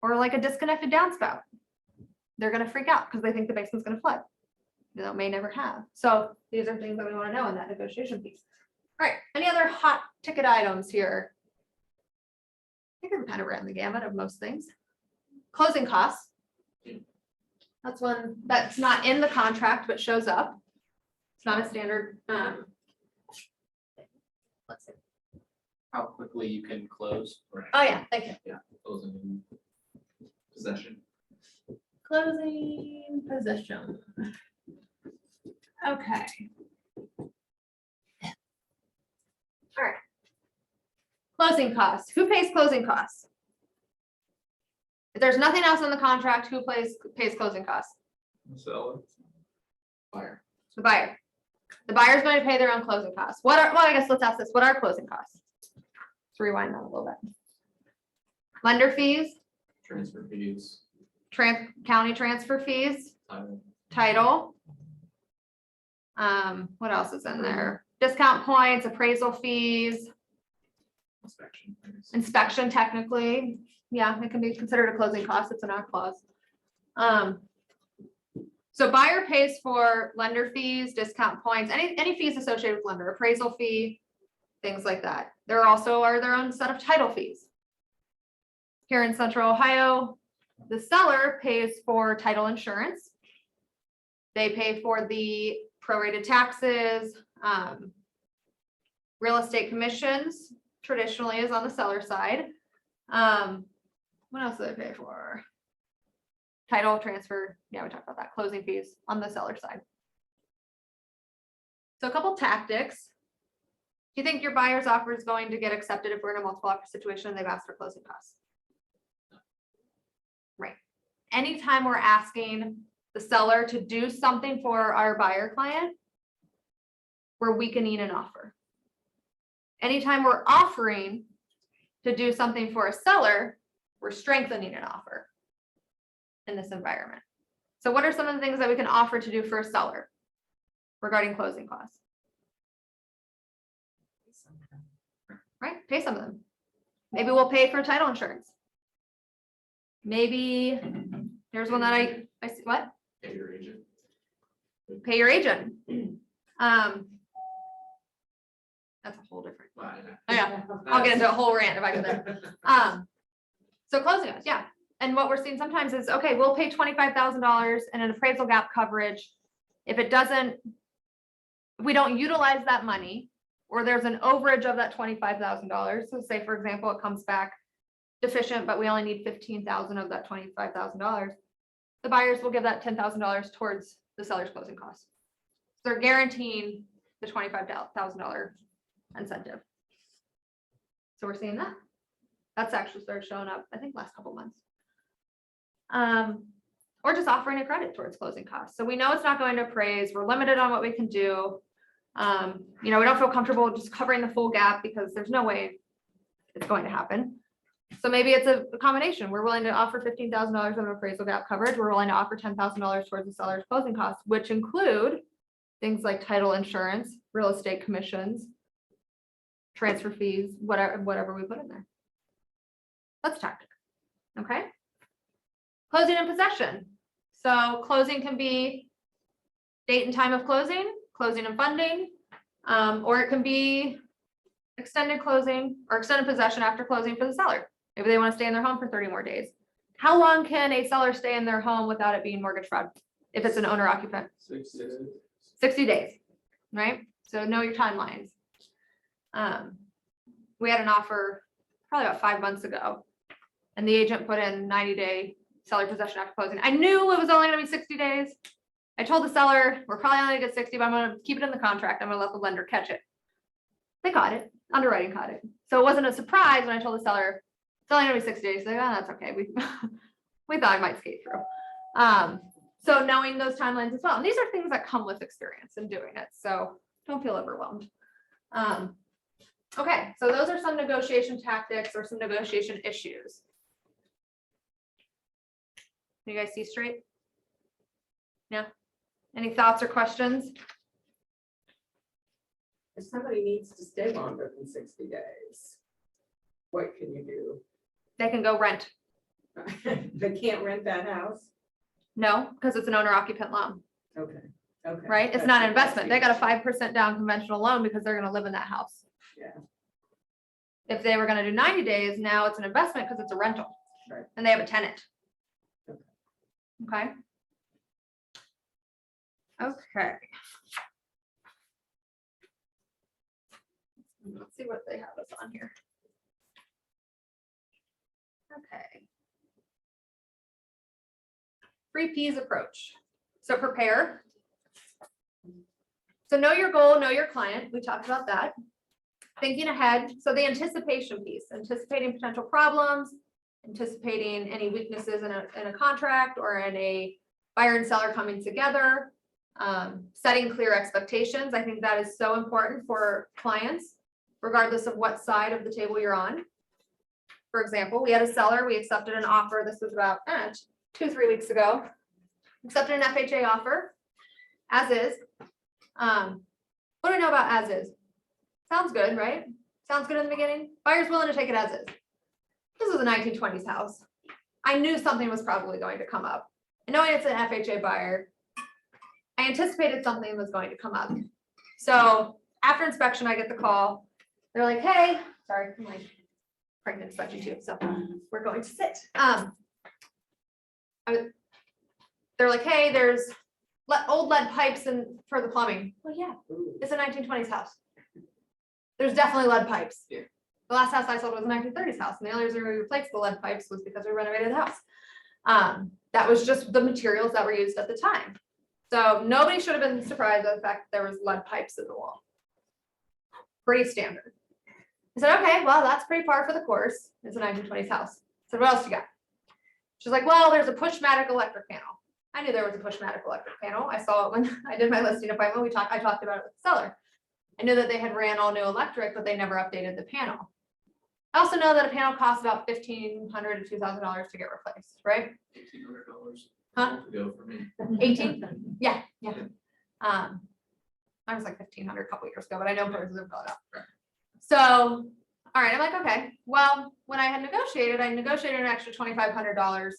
Or like a disconnected downspout. They're going to freak out because they think the basement's going to flood. It may never have. So these are things that we want to know in that negotiation piece. All right, any other hot ticket items here? I think we kind of ran the gamut of most things. Closing costs. That's one that's not in the contract, but shows up. It's not a standard. Let's see. How quickly you can close. Right. Oh, yeah, thank you. Yeah, closing in possession. Closing possession. Okay. All right. Closing costs. Who pays closing costs? If there's nothing else in the contract, who pays closing costs? The seller. Buyer. The buyer. The buyer's going to pay their own closing costs. Well, I guess let's ask this. What are closing costs? Let's rewind that a little bit. Lender fees, Transfer fees. county transfer fees, Title. title. What else is in there? Discount points, appraisal fees, Inspection. I guess. inspection technically. Yeah, it can be considered a closing cost. It's an our clause. So buyer pays for lender fees, discount points, any fees associated with lender, appraisal fee. things like that. There also are their own set of title fees. Here in Central Ohio, the seller pays for title insurance. They pay for the prorated taxes, real estate commissions, traditionally is on the seller side. What else do they pay for? Title transfer, yeah, we talked about that, closing fees on the seller side. So a couple tactics. Do you think your buyer's offer is going to get accepted if we're in a multiple offer situation and they've asked for closing costs? Right. Anytime we're asking the seller to do something for our buyer client, we're weakening an offer. Anytime we're offering to do something for a seller, we're strengthening an offer in this environment. So what are some of the things that we can offer to do for a seller regarding closing costs? Right, pay some of them. Maybe we'll pay for title insurance. Maybe, here's one that I see, what? Pay your agent. Pay your agent. That's a whole different. Wow. Oh, yeah, I'll get into a whole rant if I go there. So closing costs, yeah. And what we're seeing sometimes is, okay, we'll pay $25,000 and an appraisal gap coverage. If it doesn't, if we don't utilize that money, or there's an overage of that $25,000. So say, for example, it comes back deficient, but we only need $15,000 of that $25,000. The buyers will give that $10,000 towards the seller's closing costs. So they're guaranteeing the $25,000 incentive. So we're seeing that. That's actually started showing up, I think, last couple months. Or just offering a credit towards closing costs. So we know it's not going to appraise. We're limited on what we can do. We don't feel comfortable just covering the full gap because there's no way it's going to happen. So maybe it's a combination. We're willing to offer $15,000 of appraisal gap coverage. We're willing to offer $10,000 towards the seller's closing costs, which include things like title insurance, real estate commissions, transfer fees, whatever we put in there. That's tactic. Okay. Closing and possession. So closing can be date and time of closing and funding, or it can be extended closing or extended possession after closing for the seller. Maybe they want to stay in their home for 30 more days. How long can a seller stay in their home without it being mortgage fraud? If it's an owner occupant? 60 days, right? So know your timelines. We had an offer probably about 5 months ago, and the agent put in 90-day seller possession after closing. I knew it was only going to be 60 days. I told the seller, we're probably only gonna get 60, but I'm gonna keep it in the contract. I'm gonna let the lender catch it. They caught it, underwriting caught it. So it wasn't a surprise when I told the seller, it's only gonna be 60 days. They're like, oh, that's okay. We thought I might skate through. So knowing those timelines as well. And these are things that come with experience in doing it. So don't feel overwhelmed. Okay, so those are some negotiation tactics or some negotiation issues. Can you guys see straight? Yeah. Any thoughts or questions? If somebody needs to stay longer than 60 days, what can you do? They can go rent. They can't rent that house? No, because it's an owner occupant loan, Okay, okay. right? It's not an investment. They got a 5% down conventional loan because they're gonna live in that house. Yeah. If they were gonna do 90 days, now it's an investment because it's a rental. Right. And they have a tenant. Okay. Okay. Okay. Let's see what they have us on here. Okay. 3 P's approach. So prepare. So know your goal, know your client. We talked about that. Thinking ahead. So the anticipation piece, anticipating potential problems, anticipating any weaknesses in a contract or in a buyer and seller coming together, setting clear expectations. I think that is so important for clients, regardless of what side of the table you're on. For example, we had a seller, we accepted an offer. This was about 2-3 weeks ago. Accepted an FHA offer, as is. What do I know about as is? Sounds good, right? Sounds good in the beginning. Buyer's willing to take it as is. This was a 1920s house. I knew something was probably going to come up. And knowing it's an FHA buyer, I anticipated something was going to come up. So after inspection, I get the call. they're like, hey, sorry, I'm like pregnant, such too, so we're going to sit. They're like, hey, there's old lead pipes and for the plumbing. Well, yeah, it's a 1920s house. There's definitely lead pipes. Yeah. The last house I sold was a 1930s house, and the only reason we replaced the lead pipes was because we renovated the house. That was just the materials that were used at the time. So nobody should have been surprised by the fact that there was lead pipes in the wall. Pretty standard. I said, okay, well, that's pretty par for the course. It's a 1920s house. I said, what else you got? She's like, well, there's a Pushmatic electric panel. I knew there was a Pushmatic electric panel. I saw it when I did my listing appointment. I talked about it with the seller. I knew that they had ran all new electric, but they never updated the panel. I also know that a panel costs about $1,500 to $2,000 to get replaced, right? $1,800. Huh? To go for me. 18? Yeah. I was like 1,500 a couple years ago, but I know prices have gone up. So, all right, I'm like, okay, well, when I had negotiated, I negotiated an extra $2,500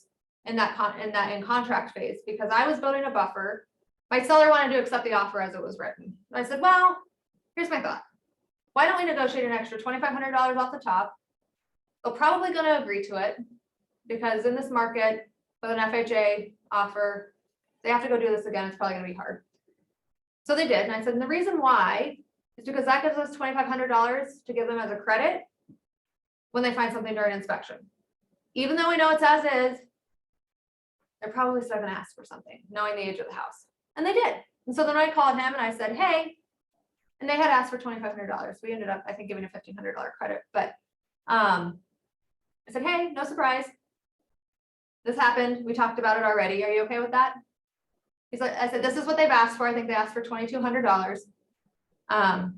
in that in contract phase because I was building a buffer. My seller wanted to accept the offer as it was written. I said, well, here's my thought. Why don't we negotiate an extra $2,500 off the top? They're probably going to agree to it because in this market with an FHA offer, they have to go do this again. It's probably going to be hard. So they did. And I said, and the reason why is because that gives us $2,500 to give them as a credit when they find something during inspection. Even though we know it's as is, they're probably still going to ask for something, knowing the age of the house. And they did. And so then I called him and I said, hey, and they had asked for $2,500. We ended up, I think, giving a $1,500 credit. But I said, hey, no surprise. This happened. We talked about it already. Are you okay with that? He's like, I said, this is what they've asked for. I think they asked for $2,200. I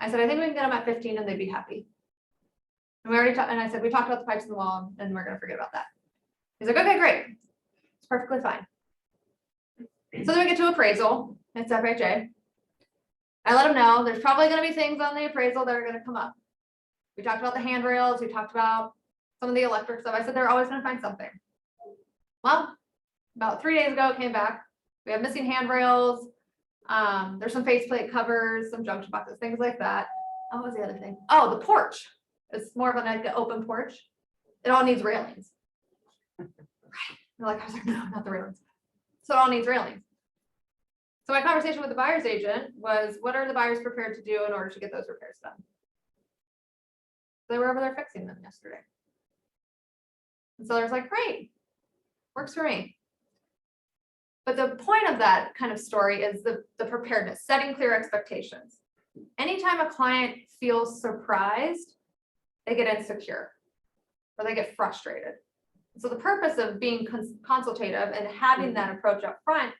said, I think we can get them at 15 and they'd be happy. And we already talked, and I said, we talked about the pipes in the wall and we're going to forget about that. He's like, okay, great. It's perfectly fine. So then we get to appraisal. It's FHA. I let them know there's probably going to be things on the appraisal that are going to come up. We talked about the handrails. We talked about some of the electric stuff. I said, they're always going to find something. Well, about 3 days ago, it came back. We have missing handrails. There's some faceplate covers, some junction boxes, things like that. Oh, what was the other thing? Oh, the porch. It's more of an open porch. It all needs railings. Right. I was like, no, not the railings. So it all needs railings. So my conversation with the buyer's agent was, what are the buyers prepared to do in order to get those repairs done? They were over there fixing them yesterday. And so there's like, great, works for me. But the point of that kind of story is the preparedness, setting clear expectations. Anytime a client feels surprised, they get insecure or they get frustrated. So the purpose of being consultative and having that approach up front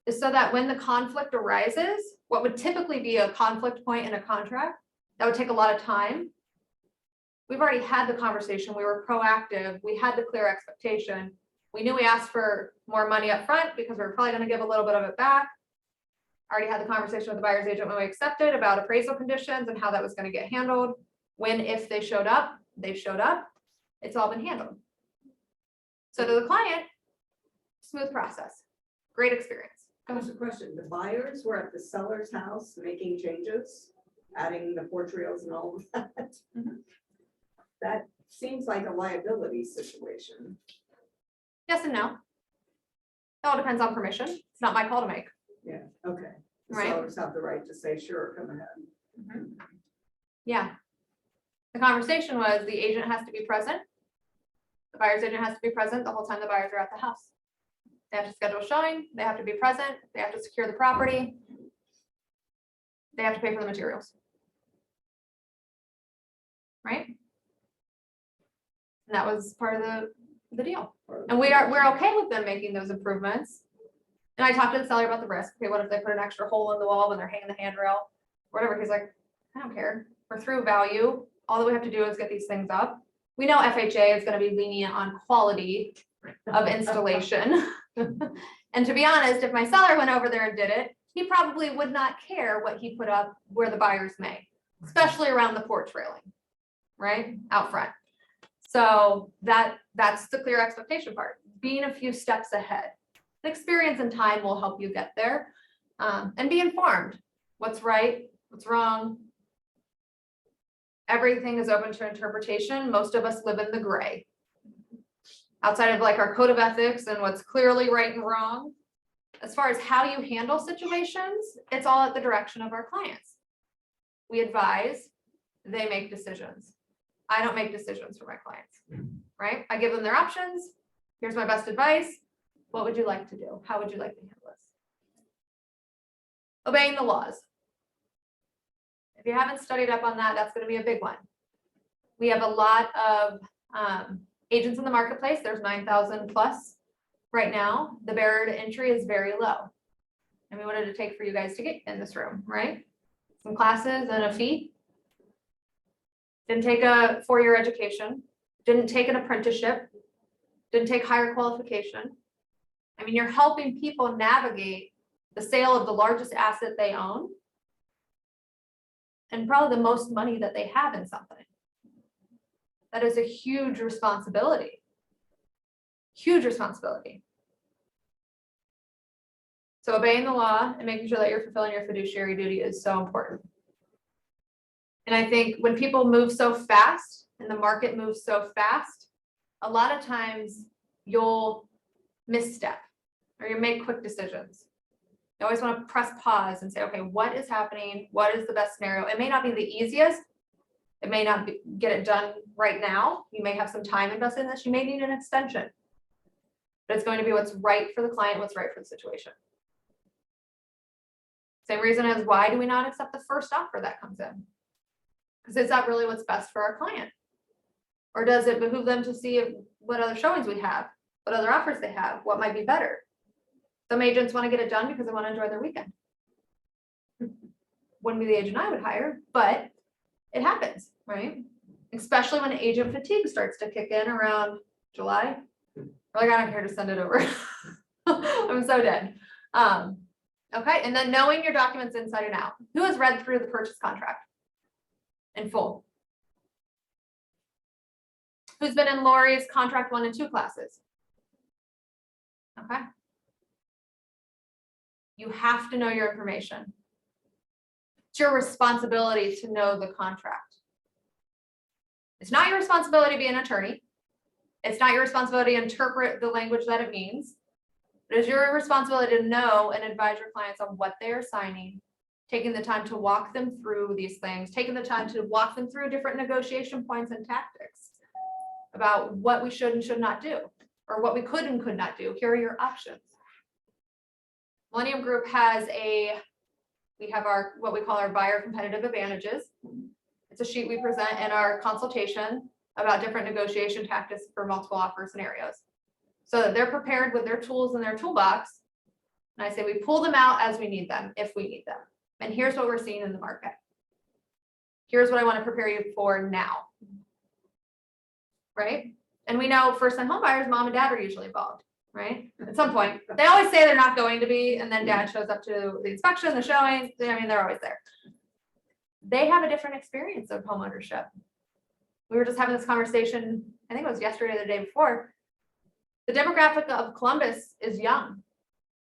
is so that when the conflict arises, what would typically be a conflict point in a contract, that would take a lot of time. We've already had the conversation. We were proactive. We had the clear expectation. We knew we asked for more money up front because we were probably going to give a little bit of it back. I already had the conversation with the buyer's agent when we accepted about appraisal conditions and how that was going to get handled. When, if they showed up, they showed up. It's all been handled. So to the client, smooth process, great experience. That's a question. The buyers were at the seller's house making changes, adding the porch rails and all of that. Mhm. That seems like a liability situation. Yes and no. It all depends on permission. It's not my call to make. Yeah, okay. The Right. sellers have the right to say, sure, come ahead. Yeah. The conversation was the agent has to be present. The buyer's agent has to be present the whole time the buyers are at the house. They have to schedule showing. They have to be present. They have to secure the property. They have to pay for the materials. Right? And that was part of the deal. And we're okay with them making those improvements. And I talked to the seller about the risk. Okay, what if they put an extra hole in the wall when they're hanging the handrail? Whatever. He's like, I don't care. We're through value. All that we have to do is get these things up. We know FHA is going to be lenient on quality of installation. And to be honest, if my seller went over there and did it, he probably would not care what he put up where the buyers may, especially around the porch railing, right? Out front. So that's the clear expectation part, being a few steps ahead. Experience and time will help you get there, and be informed. What's right, what's wrong. everything is open to interpretation. Most of us live in the gray. Outside of like our code of ethics and what's clearly right and wrong, as far as how you handle situations, it's all at the direction of our clients. We advise, they make decisions. I don't make decisions for my clients, right? I give them their options. Here's my best advice. What would you like to do? How would you like to handle this? Obeying the laws. If you haven't studied up on that, that's going to be a big one. We have a lot of agents in the marketplace. There's 9,000 plus right now. The barrier to entry is very low. And we wanted to take for you guys to get in this room, right? Some classes and a fee. Didn't take a 4-year education. Didn't take an apprenticeship. Didn't take higher qualification. I mean, you're helping people navigate the sale of the largest asset they own and probably the most money that they have in something. That is a huge responsibility. Huge responsibility. So obeying the law and making sure that you're fulfilling your fiduciary duty is so important. And I think when people move so fast and the market moves so fast, a lot of times you'll misstep or you make quick decisions. You always want to press pause and say, okay, what is happening? What is the best scenario? It may not be the easiest. It may not get it done right now. You may have some time invested in this. You may need an extension. But it's going to be what's right for the client, what's right for the situation. Same reason as why do we not accept the first offer that comes in? Because is that really what's best for our client? Or does it behoove them to see what other showings we have, what other offers they have, what might be better? Some agents want to get it done because they want to enjoy their weekend. Wouldn't be the agent I would hire, but it happens, right? Especially when agent fatigue starts to kick in around July. We're like, I don't care to send it over. I'm so dead. Okay, and then knowing your documents inside and out. Who has read through the purchase contract in full? Who's been in Lori's contract 1 and 2 classes? Okay. You have to know your information. It's your responsibility to know the contract. It's not your responsibility to be an attorney. It's not your responsibility to interpret the language that it means. It is your responsibility to know and advise your clients on what they are signing, taking the time to walk them through these things, taking the time to walk them through different negotiation points and tactics about what we should and should not do, or what we could and could not do. Here are your options. Millennium Group has we have our, what we call our buyer competitive advantages. It's a sheet we present in our consultation about different negotiation tactics for multiple offer scenarios. So that they're prepared with their tools in their toolbox. And I say we pull them out as we need them, if we need them. And here's what we're seeing in the market. Here's what I want to prepare you for now. Right? And we know first-time home buyers, mom and dad are usually involved, right? At some point. They always say they're not going to be, and then dad shows up to the inspection, the showing. I mean, they're always there. They have a different experience of home ownership. We were just having this conversation, I think it was yesterday or the day before. The demographic of Columbus is young.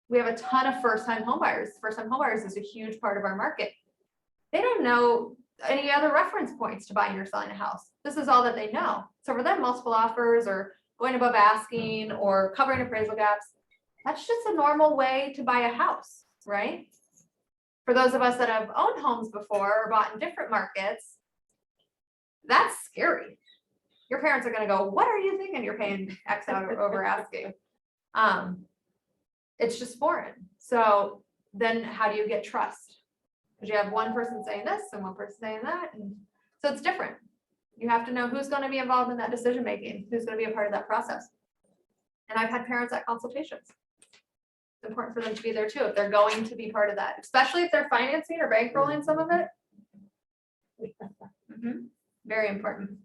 We have a ton of first-time home buyers. First-time home buyers is a huge part of our market. They don't know any other reference points to buying or selling a house. This is all that they know. So for them, multiple offers or going above asking or covering appraisal gaps, that's just a normal way to buy a house, right? For those of us that have owned homes before or bought in different markets, that's scary. Your parents are going to go, what are you thinking you're paying X out over asking? It's just foreign. So then how do you get trust? Because you have one person saying this and one person saying that. And so it's different. You have to know who's going to be involved in that decision making, who's going to be a part of that process. And I've had parents at consultations. It's important for them to be there too, if they're going to be part of that, especially if they're financing or bankrolling some of it. Very important.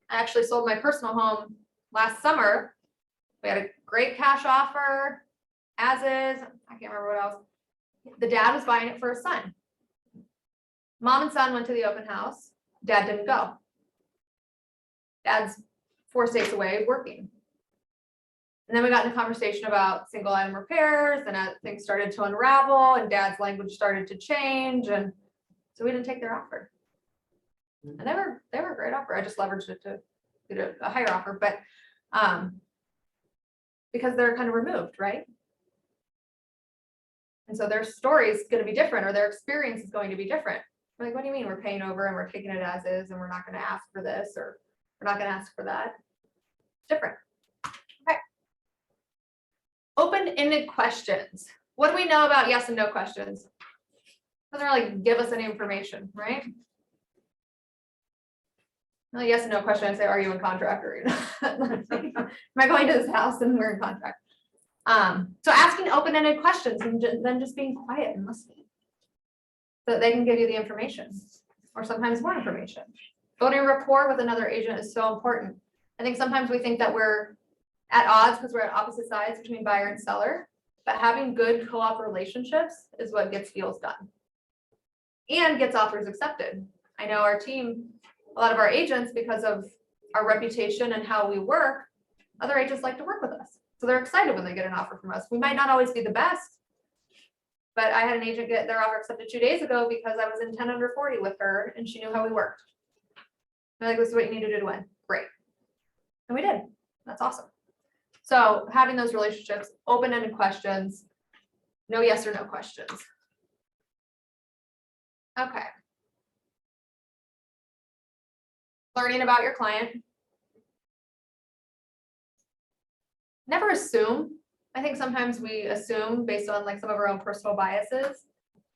I actually sold my personal home last summer. We had a great cash offer, as is. I can't remember what else. The dad was buying it for his son. Mom and son went to the open house. Dad didn't go. Dad's 4 states away working. And then we got in a conversation about single item repairs, and things started to unravel and dad's language started to change. And so we didn't take their offer. And they were a great offer. I just leveraged it to get a higher offer, but because they're kind of removed, right? And so their story is going to be different, or their experience is going to be different. We're like, what do you mean we're paying over and we're taking it as is and we're not going to ask for this or we're not going to ask for that? It's different. Okay. Open-ended questions. What do we know about yes and no questions? Doesn't really give us any information, right? Well, yes and no question. I say, are you in contract or am I going to this house and we're in contract? So asking open-ended questions and then just being quiet and listening so that they can give you the information or sometimes more information. Building rapport with another agent is so important. I think sometimes we think that we're at odds because we're at opposite sides between buyer and seller, but having good co-op relationships is what gets deals done and gets offers accepted. I know our team, a lot of our agents, because of our reputation and how we work, other agents like to work with us. So they're excited when they get an offer from us. We might not always be the best, but I had an agent get their offer accepted 2 days ago because I was in 10 under 40 with her and she knew how we worked. They're like, this is what you need to do to win. Great. And we did. That's awesome. So having those relationships, open-ended questions, no yes or no questions. Okay. Learning about your client. Never assume. I think sometimes we assume based on like some of our own personal biases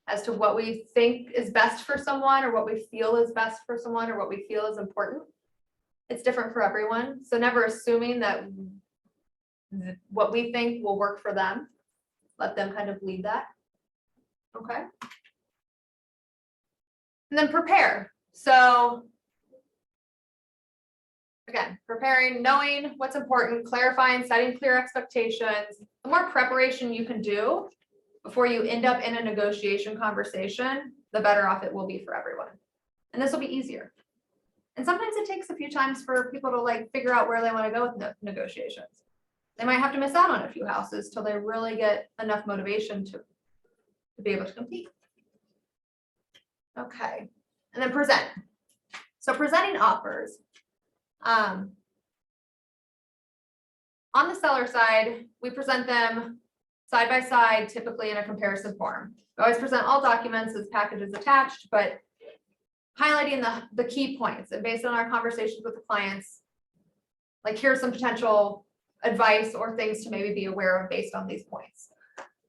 as to what we think is best for someone or what we feel is best for someone or what we feel is important. It's different for everyone. So never assuming that what we think will work for them. Let them kind of lead that. Okay. And then prepare. So again, preparing, knowing what's important, clarifying, setting clear expectations. The more preparation you can do before you end up in a negotiation conversation, the better off it will be for everyone. And this will be easier. And sometimes it takes a few times for people to like figure out where they want to go with negotiations. They might have to miss out on a few houses till they really get enough motivation to be able to compete. Okay, and then present. So presenting offers. On the seller side, we present them side by side, typically in a comparison form. We always present all documents as packages attached, but highlighting the key points and based on our conversations with the clients, like here's some potential advice or things to maybe be aware of based on these points.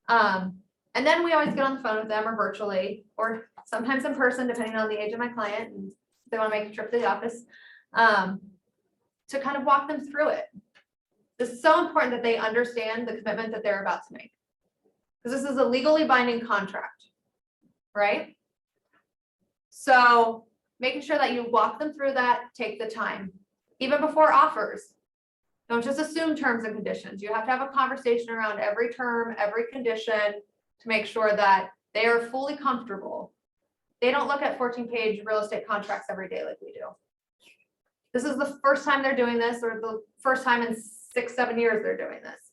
And then we always get on the phone with them or virtually, or sometimes in person, depending on the age of my client, and if they want to make a trip to the office, to kind of walk them through it. This is so important that they understand the commitment that they're about to make. Because this is a legally binding contract, right? So making sure that you walk them through that, take the time, even before offers. Don't just assume terms and conditions. You have to have a conversation around every term, every condition to make sure that they are fully comfortable. They don't look at 14-page real estate contracts every day like we do. This is the first time they're doing this, or the first time in 6-7 years they're doing this.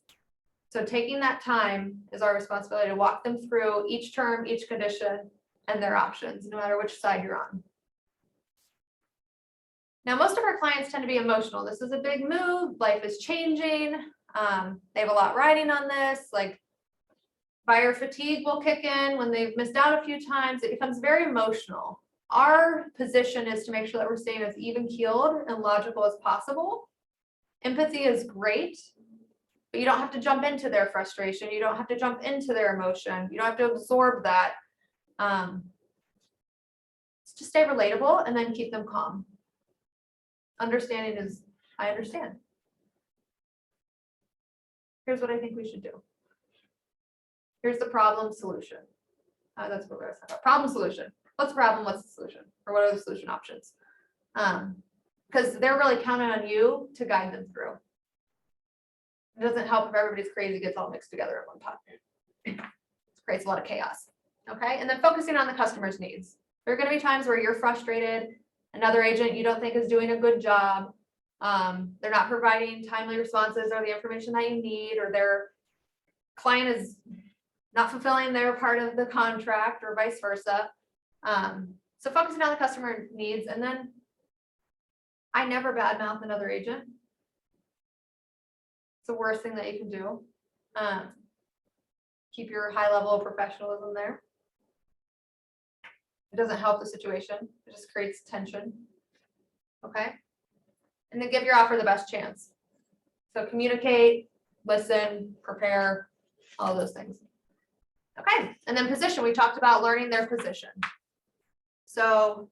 So taking that time is our responsibility to walk them through each term, each condition, and their options, no matter which side you're on. Now, most of our clients tend to be emotional. This is a big move. Life is changing. They have a lot riding on this. Like buyer fatigue will kick in when they've missed out a few times. It becomes very emotional. Our position is to make sure that we're staying as even-keeled and logical as possible. Empathy is great, but you don't have to jump into their frustration. You don't have to jump into their emotion. You don't have to absorb that. Just stay relatable and then keep them calm. Understanding is, I understand. Here's what I think we should do. Here's the problem solution. That's what we're talking about. Problem solution. What's the problem? What's the solution? Or what are the solution options? Because they're really counting on you to guide them through. It doesn't help if everybody's crazy gets all mixed together in one pot. It creates a lot of chaos. Okay, and then focusing on the customer's needs. There are going to be times where you're frustrated. Another agent you don't think is doing a good job. They're not providing timely responses or the information that you need, or their client is not fulfilling their part of the contract or vice versa. So focusing on the customer needs and then I never badmouth another agent. It's the worst thing that you can do. Keep your high level of professionalism there. It doesn't help the situation. It just creates tension. Okay? And then give your offer the best chance. So communicate, listen, prepare, all those things. Okay, and then position. We talked about learning their position. So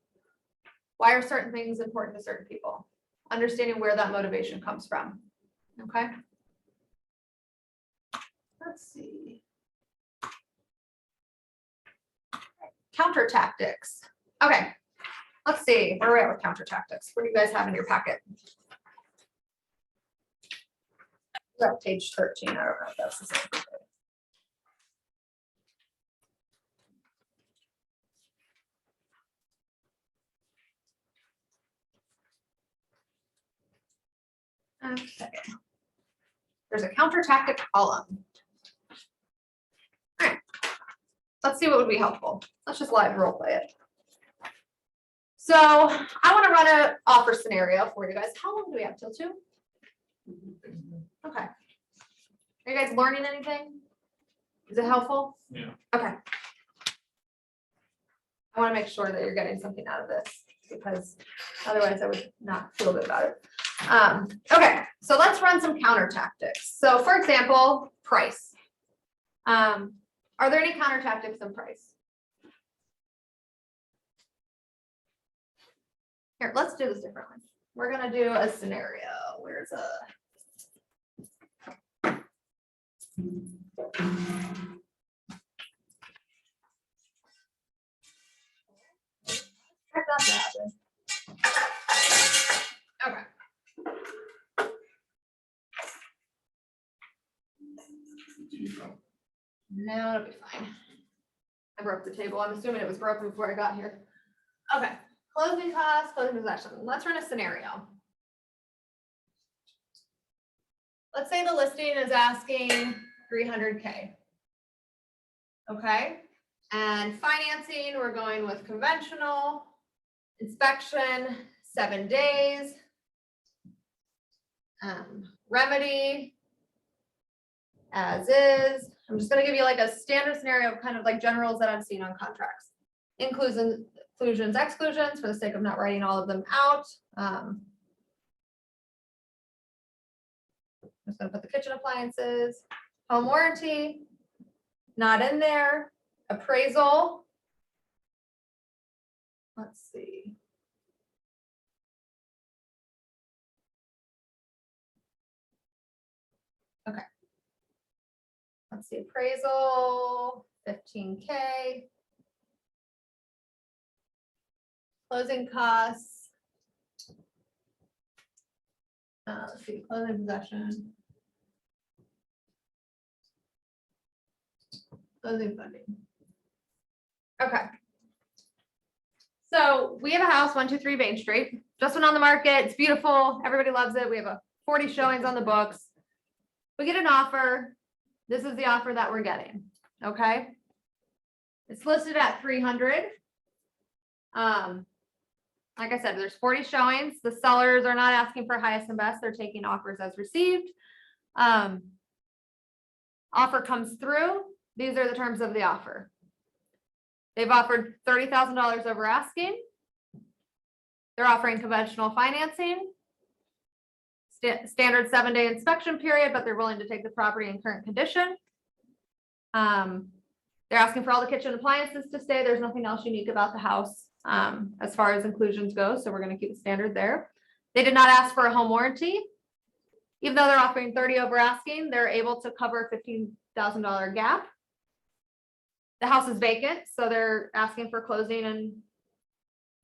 why are certain things important to certain people? Understanding where that motivation comes from. Okay. Let's see. Counter tactics. Okay, let's see where we're at with counter tactics. What do you guys have in your packet? We're at page 13. I don't know if that's the same. Okay. There's a counter tactic column. All right. Let's see what would be helpful. Let's just live role play it. So I want to run an offer scenario for you guys. How long do we have till 2? Okay. Are you guys learning anything? Is it helpful? Yeah. Okay. I want to make sure that you're getting something out of this because otherwise I would not feel good about it. Okay, so let's run some counter tactics. So for example, price. Are there any counter tactics in price? Here, let's do this differently. We're gonna do a scenario. Where's a expect that to happen. Okay. No, it'll be fine. I broke the table. I'm assuming it was broken before I got here. Okay, closing costs, closing possession. Let's run a scenario. Let's say the listing is asking 300K. Okay, and financing, we're going with conventional, inspection, 7 days. Remedy, as is. I'm just gonna give you like a standard scenario of kind of like generals that I've seen on contracts. Inclusions, exclusions, for the sake of not writing all of them out. I'm just gonna put the kitchen appliances, home warranty, not in there, appraisal. Let's see. Okay. Let's see, appraisal, 15K. Closing costs. Let's see, closing possession. Closing funding. Okay. So we have a house, 123 Main Street, just went on the market. It's beautiful. Everybody loves it. We have 40 showings on the books. We get an offer. This is the offer that we're getting. Okay. It's listed at 300. Like I said, there's 40 showings. The sellers are not asking for highest and best. They're taking offers as received. Offer comes through. These are the terms of the offer. They've offered $30,000 over asking. They're offering conventional financing. Standard 7-day inspection period, but they're willing to take the property in current condition. They're asking for all the kitchen appliances to stay. There's nothing else unique about the house as far as inclusions go, so we're going to keep the standard there. They did not ask for a home warranty. Even though they're offering 30 over asking, they're able to cover $15,000 gap. The house is vacant, so they're asking for closing and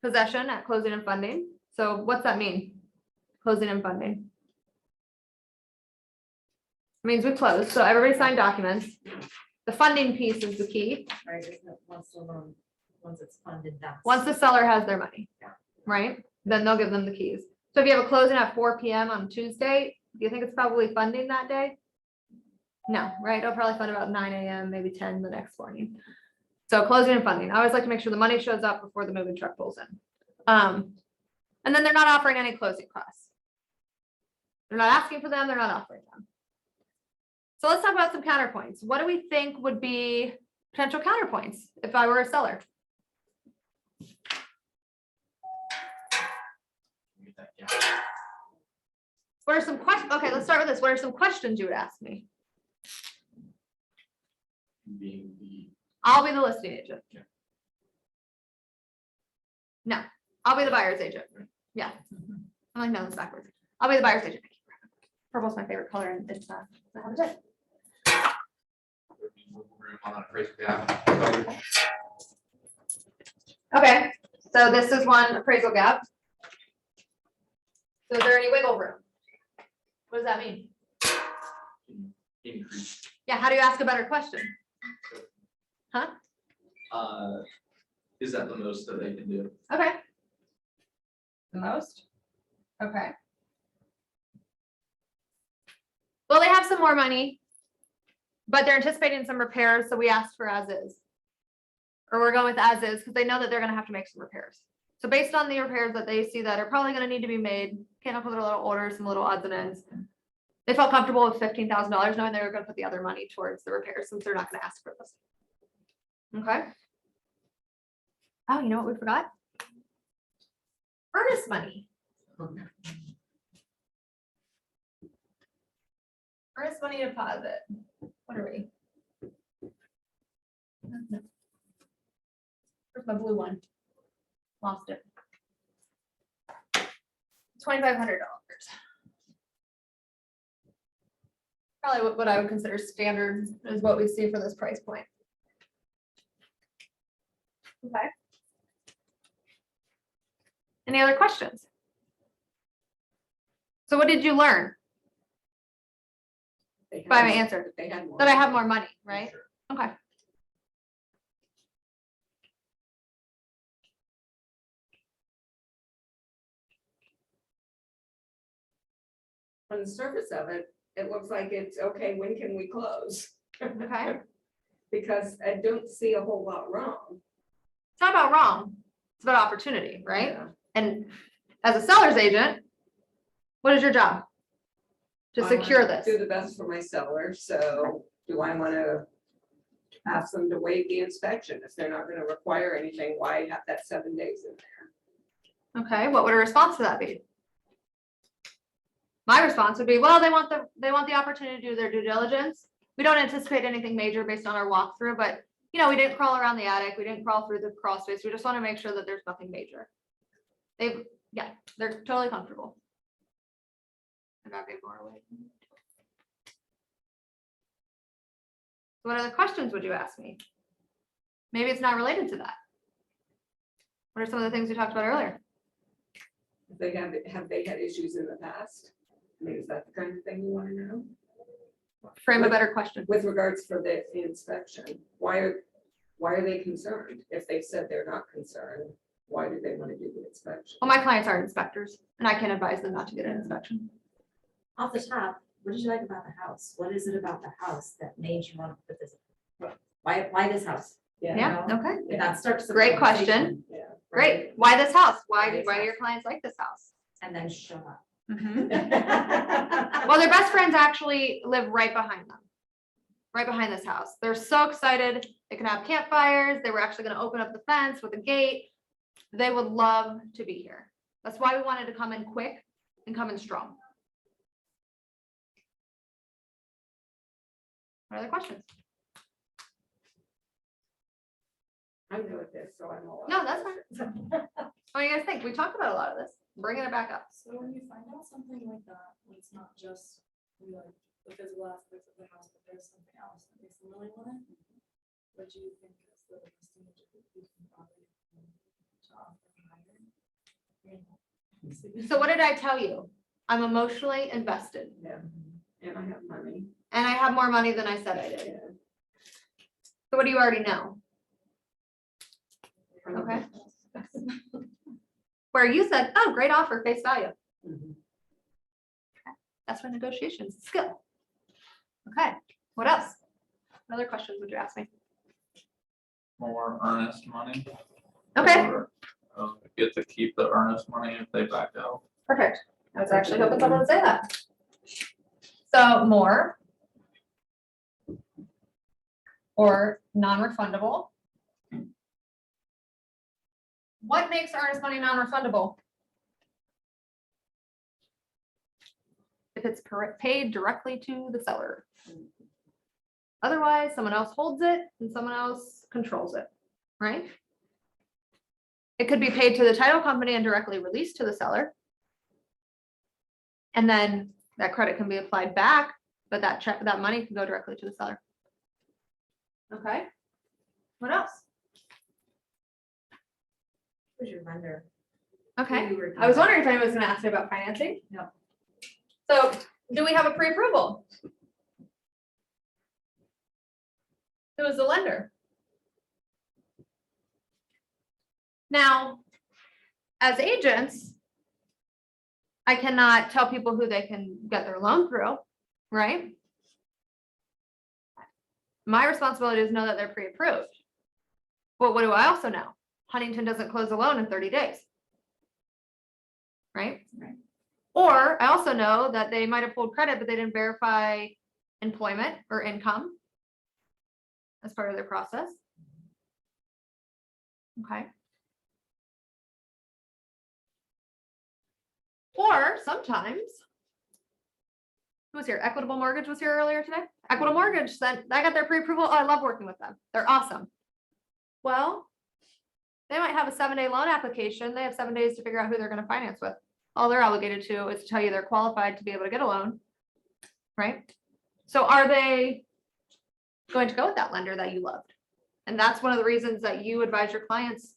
possession at closing and funding. So what's that mean? Closing and funding. It means we closed, so everybody signed documents. The funding piece is the key. Right, isn't it once the loan, once it's funded, that's. Once the seller has their money, right? Then they'll give them the keys. So if you have a closing at 4 p.m. on Tuesday, do you think it's probably funding that day? No, right? It'll probably fund about 9 a.m., maybe 10 the next morning. So closing and funding. I always like to make sure the money shows up before the moving truck pulls in. And then they're not offering any closing costs. They're not asking for them, they're not offering them. So let's talk about some counterpoints. What do we think would be potential counterpoints if I were a seller? Get that gap. What are some questions? Okay, let's start with this. What are some questions you would ask me? Being the, I'll be the listing agent. Yeah. No, I'll be the buyer's agent. Yeah. I'm like, no, that's backwards. I'll be the buyer's agent. Purple's my favorite color and it's not. would be wiggle room on that appraisal gap. Okay, so this is one appraisal gap. So is there any wiggle room? What does that mean? Increase. Yeah, how do you ask a better question? Is that the most that they can do? Okay. The most? Okay. Well, they have some more money, but they're anticipating some repairs, so we asked for as is. Or we're going with as is, because they know that they're gonna have to make some repairs. So based on the repairs that they see that are probably gonna need to be made, came up with a little order, some little odds and ends. They felt comfortable with $15,000, knowing they were gonna put the other money towards the repairs, since they're not gonna ask for this. Okay. Oh, you know what we forgot? Earnest money. Earnest money deposit. What are we? Where's my blue one? Lost it. $2,500. Probably what I would consider standard is what we see for this price point. Okay. Any other questions? So what did you learn They had by my more- answer? They had more. That I have more money, right? Sure. Okay. On the surface of it, it looks like it's, okay, when can we close? Okay. Because I don't see a whole lot wrong. It's not about wrong. It's about opportunity, right? Yeah. And as a seller's agent, what is your job? To I wanna secure this. Do the best for my seller, so do I wanna ask them to waive the inspection? If they're not gonna require anything, why have that 7 days in there? Okay, what would a response to that be? My response would be, well, they want the opportunity to do their due diligence. We don't anticipate anything major based on our walkthrough, but we didn't crawl around the attic. We didn't crawl through the crawl space. We just want to make sure that there's nothing major. They're totally comfortable. I gotta get more away. What other questions would you ask me? Maybe it's not related to that. What are some of the things we talked about earlier? If have they had issues in the past? I mean, is that the kind of thing you wanna know? Frame a better question. With regards for the inspection, why are they concerned? If they said they're not concerned, why do they wanna do the inspection? Well, my clients are inspectors and I can advise them not to get an inspection. Off the top, what did you like about the house? What is it about the house that made you want to put this? Why this house? Yeah, okay. If that starts. the Great conversation, question. Yeah. Great. Why this house? Why Why do this why do house? your clients like this house? And then shut up. Well, their best friends actually live right behind them. Right behind this house. They're so excited. They can have campfires. They were actually going to open up the fence with a gate. They would love to be here. That's why we wanted to come in quick and come in strong. What other questions? I'm good with this, so I'm all. No, that's fine. What do you guys think? We talked about a lot of this. Bringing it back up. So when you find out something like that, when it's not just like the physical aspects of the house, but there's something else that makes them really want it, what do you think is the listing that you can probably to offer higher? So what did I tell you? I'm emotionally invested Yeah, and I have money. and I have more money than I said I did. Yeah. So what do you already know? Okay. Where you said, oh, great offer, face value. Mhm. That's where negotiations skill. Okay, what else? What other questions would you ask me? More earnest money. Okay, Or, get to keep the earnest money if they back out. Perfect. I was actually hoping someone would say that. So more. Or non-refundable. What makes earnest money non-refundable? If it's paid directly to the seller. Otherwise, someone else holds it and someone else controls it, right? It could be paid to the title company and directly released to the seller. And then that credit can be applied back, but that money can go directly to the seller. Okay. What else? Who's your vendor? Okay. Who you working I was with? wondering if anyone was gonna ask me about financing. No. So do we have a pre-approval? Who is the lender? Now, as agents, I cannot tell people who they can get their loan through, right? My responsibility is to know that they're pre-approved. But what do I also know? Huntington doesn't close a loan in 30 days. Right? Right. Or I also know that they might have pulled credit, but they didn't verify employment or income as part of their process. Okay. Or sometimes, who was here? Equitable Mortgage was here earlier today. Equitable Mortgage sent, I got their pre-approval. Oh, I love working with them. They're awesome. Well, they might have a 7-day loan application. They have 7 days to figure out who they're going to finance with. All they're obligated to is to tell you they're qualified to be able to get a loan, right? So are they going to go with that lender that you loved? And that's one of the reasons that you advise your clients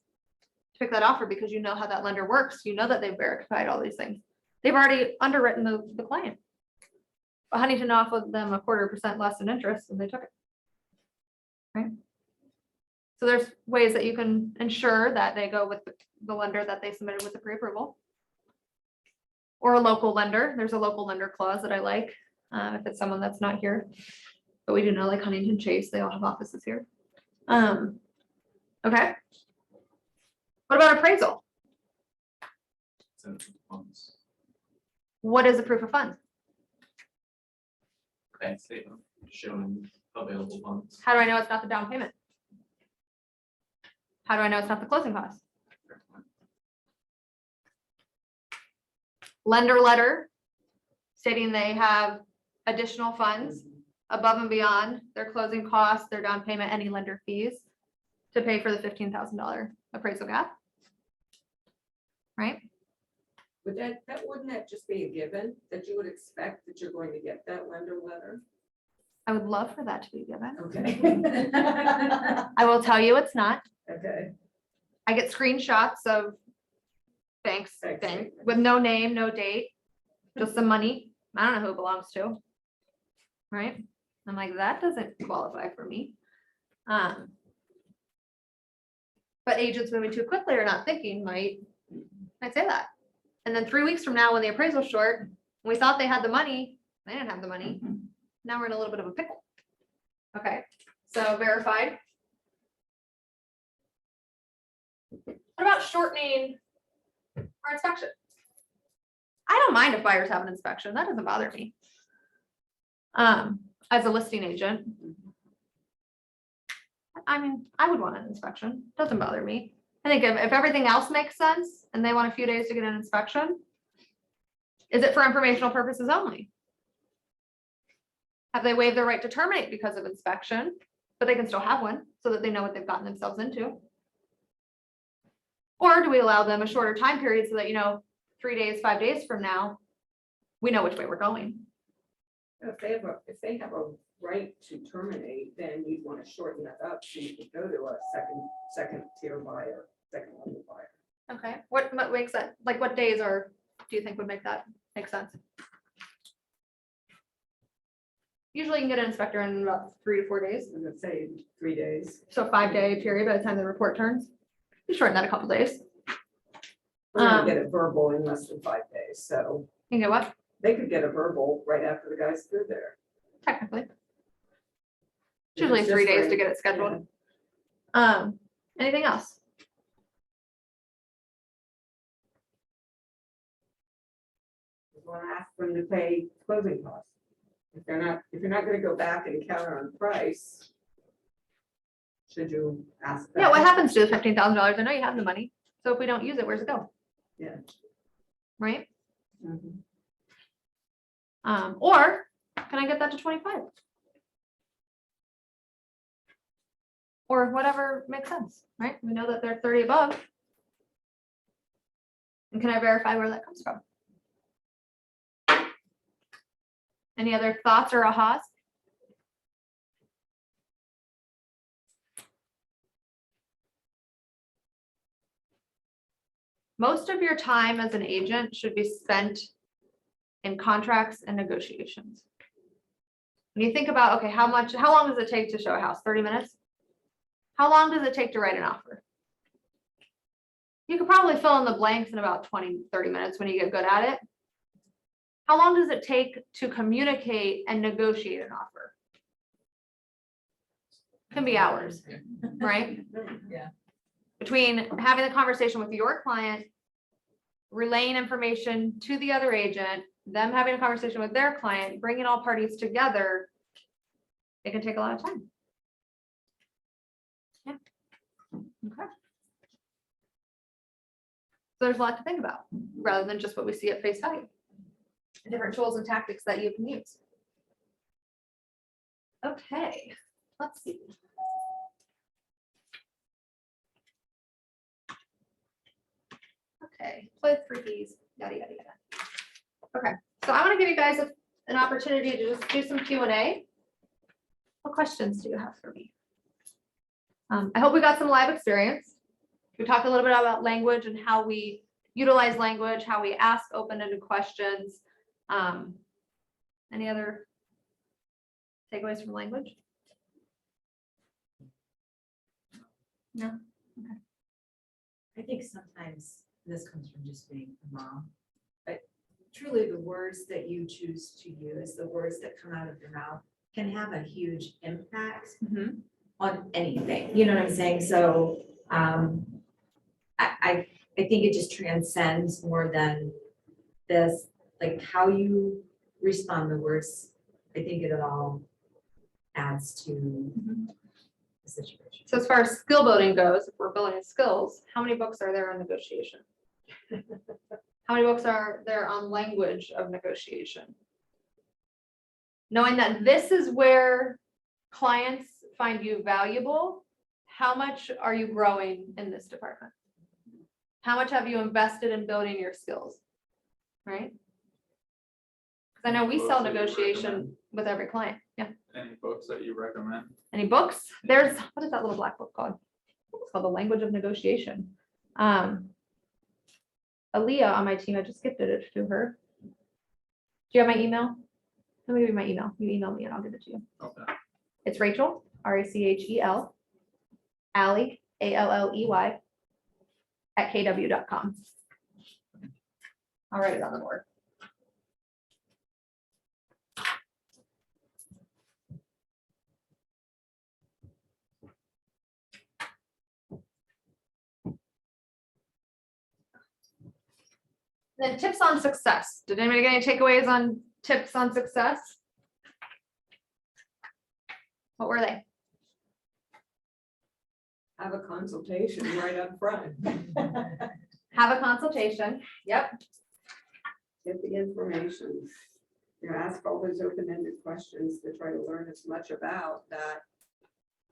to pick that offer, because you know how that lender works. You know that they've verified all these things. They've already underwritten the client. But Huntington offered them a 0.25% less in interest and they took it. Right? So there's ways that you can ensure that they go with the lender that they submitted with the pre-approval. Or a local lender. There's a local lender clause that I like, if it's someone that's not here. But we do know, like Huntington Chase, they all have offices here. Okay. What about appraisal? So, funds. What is a proof of funds? Bank statement showing available funds. How do I know it's not the down payment? How do I know it's not the closing cost? Lender letter stating they have additional funds above and beyond their closing costs, their down payment, any lender fees to pay for the $15,000 appraisal gap. Right? Would wouldn't that just be a given that you would expect that you're going to get that lender letter? I would love for that to be given. Okay. I will tell you it's not. Okay. I get screenshots of banks Bank thing statement. with no name, no date, just some money. I don't know who it belongs to. Right? I'm like, that doesn't qualify for me. But agents moving too quickly or not thinking might say that. And then 3 weeks from now, when the appraisal's short, we thought they had the money, they didn't have the money. Now we're in a little bit of a pickle. Okay, so verified. What about shortening our inspection? I don't mind if buyers have an inspection. That doesn't bother me. As a listing agent. I mean, I would want an inspection. Doesn't bother me. I think if everything else makes sense and they want a few days to get an inspection, is it for informational purposes only? Have they waived their right to terminate because of inspection, but they can still have one so that they know what they've gotten themselves into? Or do we allow them a shorter time period so that, 3 days, 5 days from now, we know which way we're going? If they have a right to terminate, then you'd want to shorten that up so you could go to a second tier buyer, second level buyer. Okay, what makes that, like what days do you think would make that make sense? Usually you can get an inspector in about 3 to 4 days. And let's say 3 days. So 5-day period by the time the report turns. You shorten that a couple days. We're gonna get a verbal in less than 5 days, so You know what? they could get a verbal right after the guy's through there. Technically. It's usually It's 3 just days right. to get it scheduled. Anything else? want to ask them to pay closing costs. If you're not gonna go back and counter on price, should you ask that? Yeah, what happens to the $15,000? I know you have the money. So if we don't use it, where's it go? Yeah. Right? Mhm. Or can I get that to 25? Or whatever makes sense, right? We know that they're 30 above. And can I verify where that comes from? Any other thoughts or ahas? Most of your time as an agent should be spent in contracts and negotiations. When you think about, okay, how long does it take to show a house? 30 minutes? How long does it take to write an offer? You could probably fill in the blanks in about 20, 30 minutes when you get good at it. How long does it take to communicate and negotiate an offer? Can be hours, right? Yeah. Between having the conversation with your client, relaying information to the other agent, them having a conversation with their client, bringing all parties together, it can take a lot of time. Yeah. Okay. So there's a lot to think about rather than just what we see at face value. Different tools and tactics that you can use. Okay, let's see. Okay, play with freebies, yada, yada, yada. Okay, so I want to give you guys an opportunity to just do some Q&A. What questions do you have for me? I hope we got some live experience. We talked a little bit about language and how we utilize language, how we ask open-ended questions. Any other takeaways from language? No? Okay. I think sometimes this comes from just being a mom, but truly the words that you choose to use, the words that come out of your mouth can have a huge impact on anything. You know what I'm saying? So I think it just transcends more than this, like how you respond to words. I think it all adds to the situation. So as far as skill building goes, if we're building skills, how many books are there on negotiation? How many books are there on language of negotiation? Knowing that this is where clients find you valuable, how much are you growing in this department? How much have you invested in building your skills? Right? Because I know we sell negotiation with every client. Yeah. Any books that you recommend? Any books? There's, what is that little black book called? It's called The Language of Negotiation. Aaliyah on my team, I just gifted it to her. Do you have my email? Let me give you my email. You email me and I'll give it to you. Okay. It's Rachel, Rachel, Alley, Alley, at kw.com. I'll write it on the board. Then tips on success. Did anybody get any takeaways on tips on success? What were they? Have a consultation right up front. Have a consultation. Yep. Get the information. You know, ask all those open-ended questions to try to learn as much about that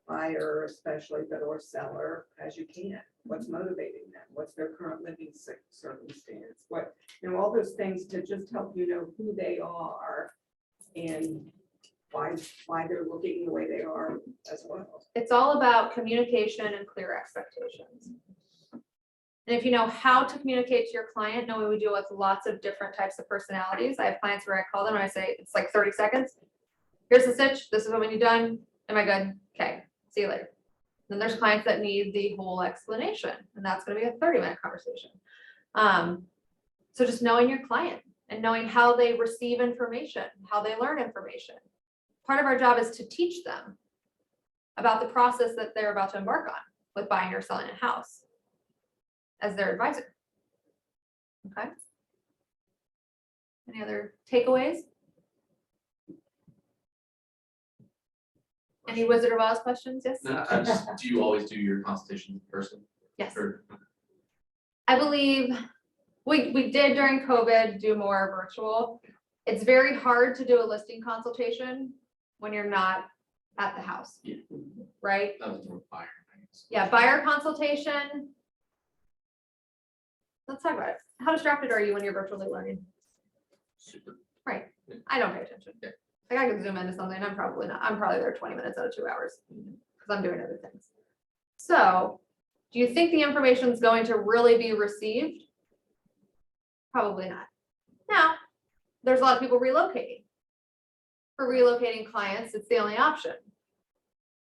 buyer, especially, but or seller, as you can. What's motivating them? What's their current living circumstance? What, you know, all those things to just help you know who they are and why they're looking the way they are as well. It's all about communication and clear expectations. And if you know how to communicate to your client, knowing we deal with lots of different types of personalities. I have clients where I call them and I say, it's like 30 seconds. Here's the stitch. This is what we need done. Am I good? Okay. See you later. Then there's clients that need the whole explanation, and that's going to be a 30-minute conversation. So just knowing your client and knowing how they receive information, how they learn information. Part of our job is to teach them about the process that they're about to embark on with buying or selling a house as their advisor. Okay. Any other takeaways? Any Wizard of Oz questions? Yes? No, I just, do you always do your consultations in person? Yes. Or, I believe we did during COVID do more virtual. It's very hard to do a listing consultation when you're not at the house, yeah, right? that was more fire, I guess. Yeah, buyer consultation. Let's talk about it. How distracted are you when you're virtually learning? Super. Right, I don't pay attention. Yeah. Like I can zoom into something, I'm probably there 20 minutes out of 2 hours, because I'm doing other things. So, do you think the information is going to really be received? Probably not. Now, there's a lot of people relocating. For relocating clients, it's the only option.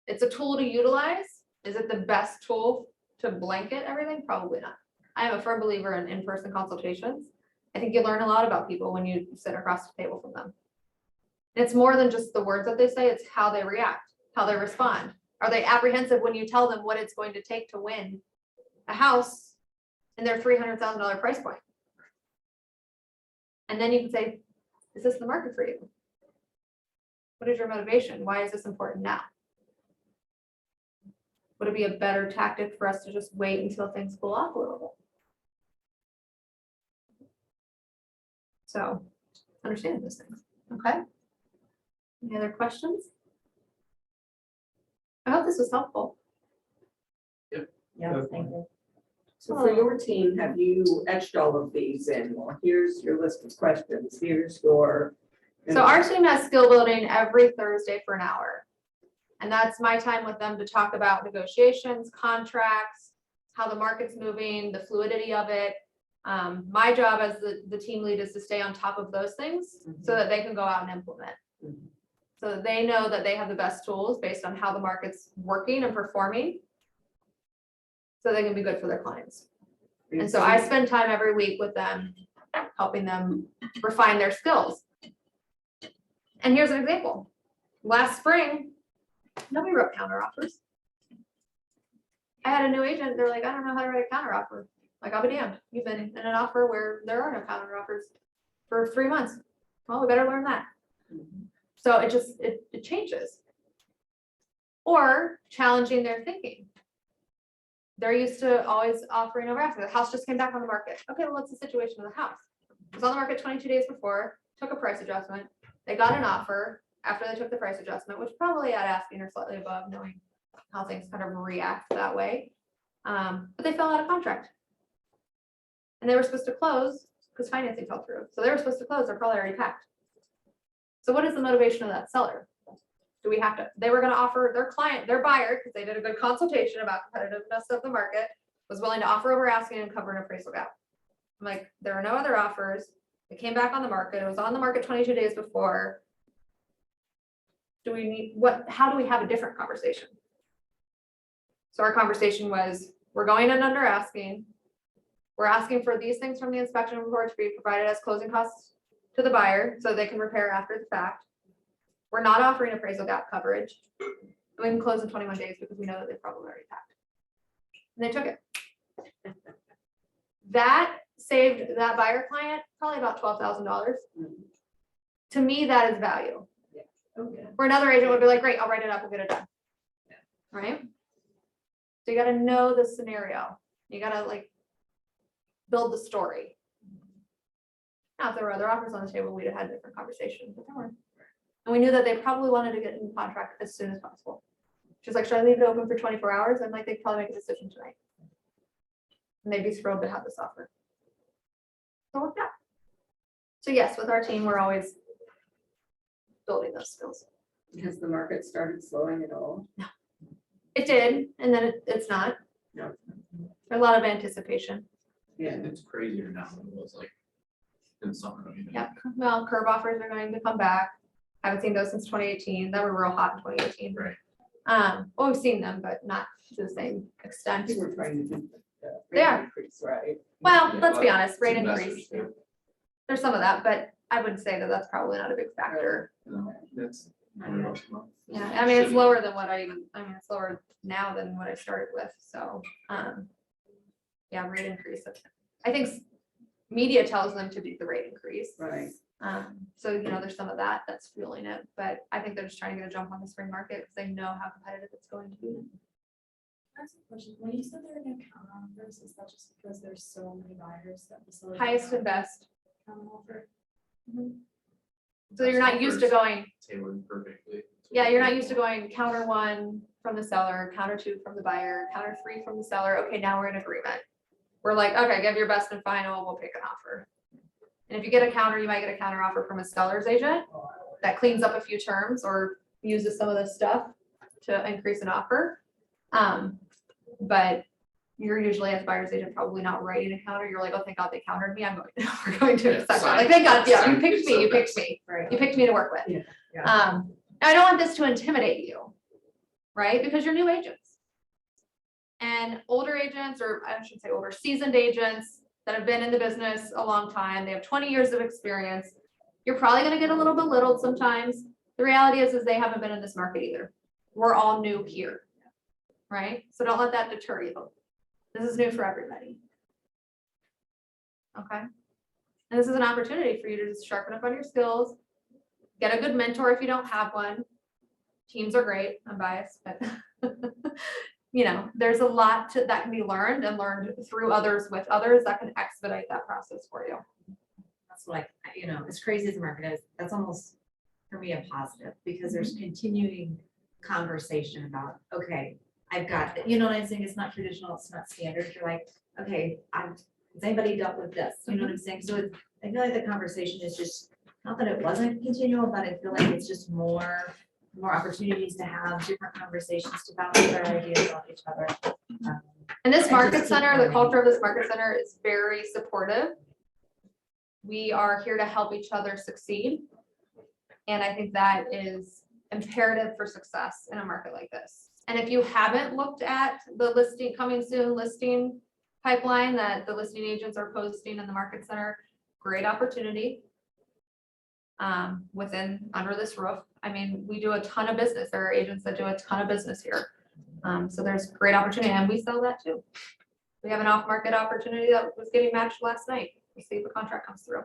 It's a tool to utilize. Is it the best tool to blanket everything? Probably not. I am a firm believer in in-person consultations. I think you learn a lot about people when you sit across the table from them. It's more than just the words that they say, it's how they react, how they respond. Are they apprehensive when you tell them what it's going to take to win a house in their $300,000 price point? And then you can say, is this the market for you? What is your motivation? Why is this important now? Would it be a better tactic for us to just wait until things cool off a little bit? So, understand those things, okay? Any other questions? I hope this was helpful. Yeah, thank you. So for your team, have you etched all of these in? Well, here's your list of questions, here's your. So our team has skill building every Thursday for an hour. And that's my time with them to talk about negotiations, contracts, how the market's moving, the fluidity of it. My job as the team lead is to stay on top of those things so that they can go out and implement. So that they know that they have the best tools based on how the market's working and performing. So they can be good for their clients. And so I spend time every week with them, helping them refine their skills. And here's an example. Last spring, nobody wrote counter offers. I had a new agent, they're like, I don't know how to write a counter offer. Like, I'll be damned. You've been in an offer where there are no counter offers for 3 months. Well, we better learn that. So it just, it changes. Or challenging their thinking. They're used to always offering over asking. The house just came back on the market. Okay, well, what's the situation of the house? It was on the market 22 days before, took a price adjustment. They got an offer after they took the price adjustment, which probably at asking or slightly above, knowing how things kind of react that way. But they fell out of contract. And they were supposed to close because financing fell through. So they were supposed to close, they're probably already packed. So what is the motivation of that seller? Do we have to, they were gonna offer their client, their buyer, because they did a good consultation about competitiveness of the market, was willing to offer over asking and cover an appraisal gap. I'm like, there are no other offers. It came back on the market. It was on the market 22 days before. Do we need, how do we have a different conversation? So our conversation was, we're going in under asking. We're asking for these things from the inspection report to be provided as closing costs to the buyer so they can repair after the fact. We're not offering appraisal gap coverage. We can close in 21 days because we know that they've probably already packed. And they took it. That saved that buyer client probably about $12,000. To me, that is value. Okay. Where another agent would be like, great, I'll write it up, we'll get it done. Right? So you gotta know the scenario. You gotta like build the story. Now, if there were other offers on the table, we'd have had a different conversation, but there weren't. And we knew that they probably wanted to get in contract as soon as possible. She's like, should I leave it open for 24 hours? I'm like, they'd probably make a decision tonight. And they'd be thrilled to have this offer. So it worked out. So yes, with our team, we're always building those skills. Has the market started slowing at all? It did, and then it's not. No. There's a lot of anticipation. Yeah. It's crazier now than it was like in the summer. I mean, Yeah, well, curb offers are going to come back. Haven't seen those since 2018. They were real hot in 2018. Right. Well, we've seen them, but not to the same extent. People were trying to do. They are. Increase, right? Well, Yeah, let's be but honest, rate it's increase. investors, There's some of that, but I would say that that's probably not a big factor. No, that's $100 a month. Yeah, I mean, it's lower than what I mean, it's lower now than what I started with, so, yeah, rate increase. I think media tells them to do the rate increase. Right. So, there's some of that that's fueling it, but I think they're just trying to get a jump on the spring market because they know how competitive it's going to be. That's a question. When you said there are no counter offers, is that just because there's so many buyers that the sellers? Highest and best. Counter offer? So you're not used to going, Tailored perfectly. yeah, you're not used to going counter 1 from the seller, counter 2 from the buyer, counter 3 from the seller. Okay, now we're in agreement. We're like, okay, give your best and final, we'll pick an offer. And if you get a counter, you might get a counter offer from a seller's agent that cleans up a few terms or uses some of this stuff to increase an offer. But you're usually as buyer's agent probably not writing a counter. You're like, oh, thank God they countered me. We're going to accept it. Like, thank God, yeah, you picked me, Right. you picked me to work with. Yeah. I don't want this to intimidate you, right? Because you're new agents. And older agents, or I shouldn't say older, seasoned agents that have been in the business a long time, they have 20 years of experience. You're probably gonna get a little belittled sometimes. The reality is they haven't been in this market either. We're all new here, right? So don't let that deter you. This is new for everybody. Okay? And this is an opportunity for you to just sharpen up on your skills, get a good mentor if you don't have one. Teams are great, I'm biased, but there's a lot that can be learned and learned through others with others that can expedite that process for you. That's like, as crazy as the market is, that's almost for me a positive because there's continuing conversation about, okay, I've got, what I'm saying? It's not traditional, it's not standard. You're like, okay, has anybody dealt with this? You know what I'm saying? So I feel like the conversation is just, not that it wasn't continual, but I feel like it's just more opportunities to have different conversations to bounce their ideas off each other. And this And market just keep center, the learning. culture of this market center is very supportive. We are here to help each other succeed. And I think that is imperative for success in a market like this. And if you haven't looked at the coming soon listing pipeline that the listing agents are posting in the market center, great opportunity. Under this roof. I mean, we do a ton of business. There are agents that do a ton of business here. So there's great opportunity and we sell that too. We have an off-market opportunity that was getting matched last night. We'll see if the contract comes through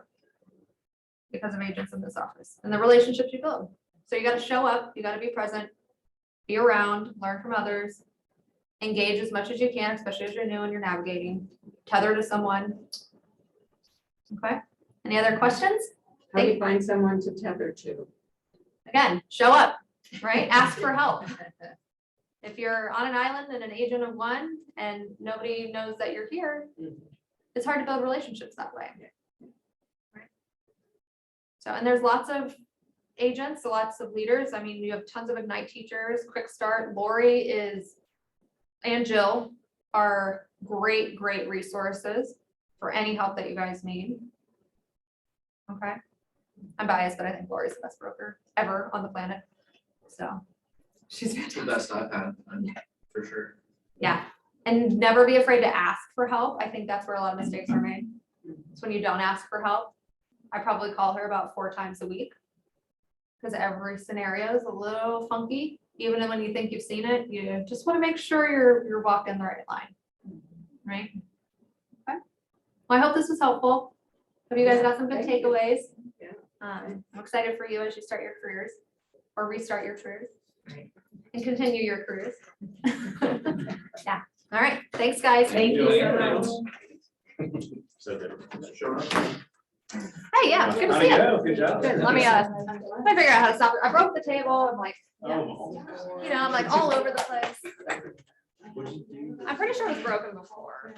because of agents in this office and the relationships you build. So you got to show up, you got to be present, be around, learn from others, engage as much as you can, especially as you're new and you're navigating, tether to someone. Okay. Any other questions? How do you find someone to tether to? Again, show up, right? Ask for help. If you're on an island and an agent of one and nobody knows that you're here, it's hard to build relationships that way. Right? So, and there's lots of agents, lots of leaders. I mean, you have tons of Ignite teachers, Quick Start. Lori and Jill are great resources for any help that you guys need. Okay. I'm biased, but I think Lori's the best broker ever on the planet. So she's The fantastic. best I've had, for sure. Yeah. And never be afraid to ask for help. I think that's where a lot of mistakes are made. It's when you don't ask for help. I probably call her about 4 times a week because every scenario is a little funky. Even when you think you've seen it, you just want to make sure you're walking the right line. Right? Okay. Well, I hope this was helpful. Have you guys got some good takeaways? Yeah. I'm excited for you as you start your careers or restart your careers Right. and continue your careers. Yeah. All right. Thanks, guys. Thank you so much. Hey, yeah, good to see you. Good job. Good. Let me figure out how to stop it. I broke the table. I'm like, I'm like all over the place. I'm pretty sure it was broken before.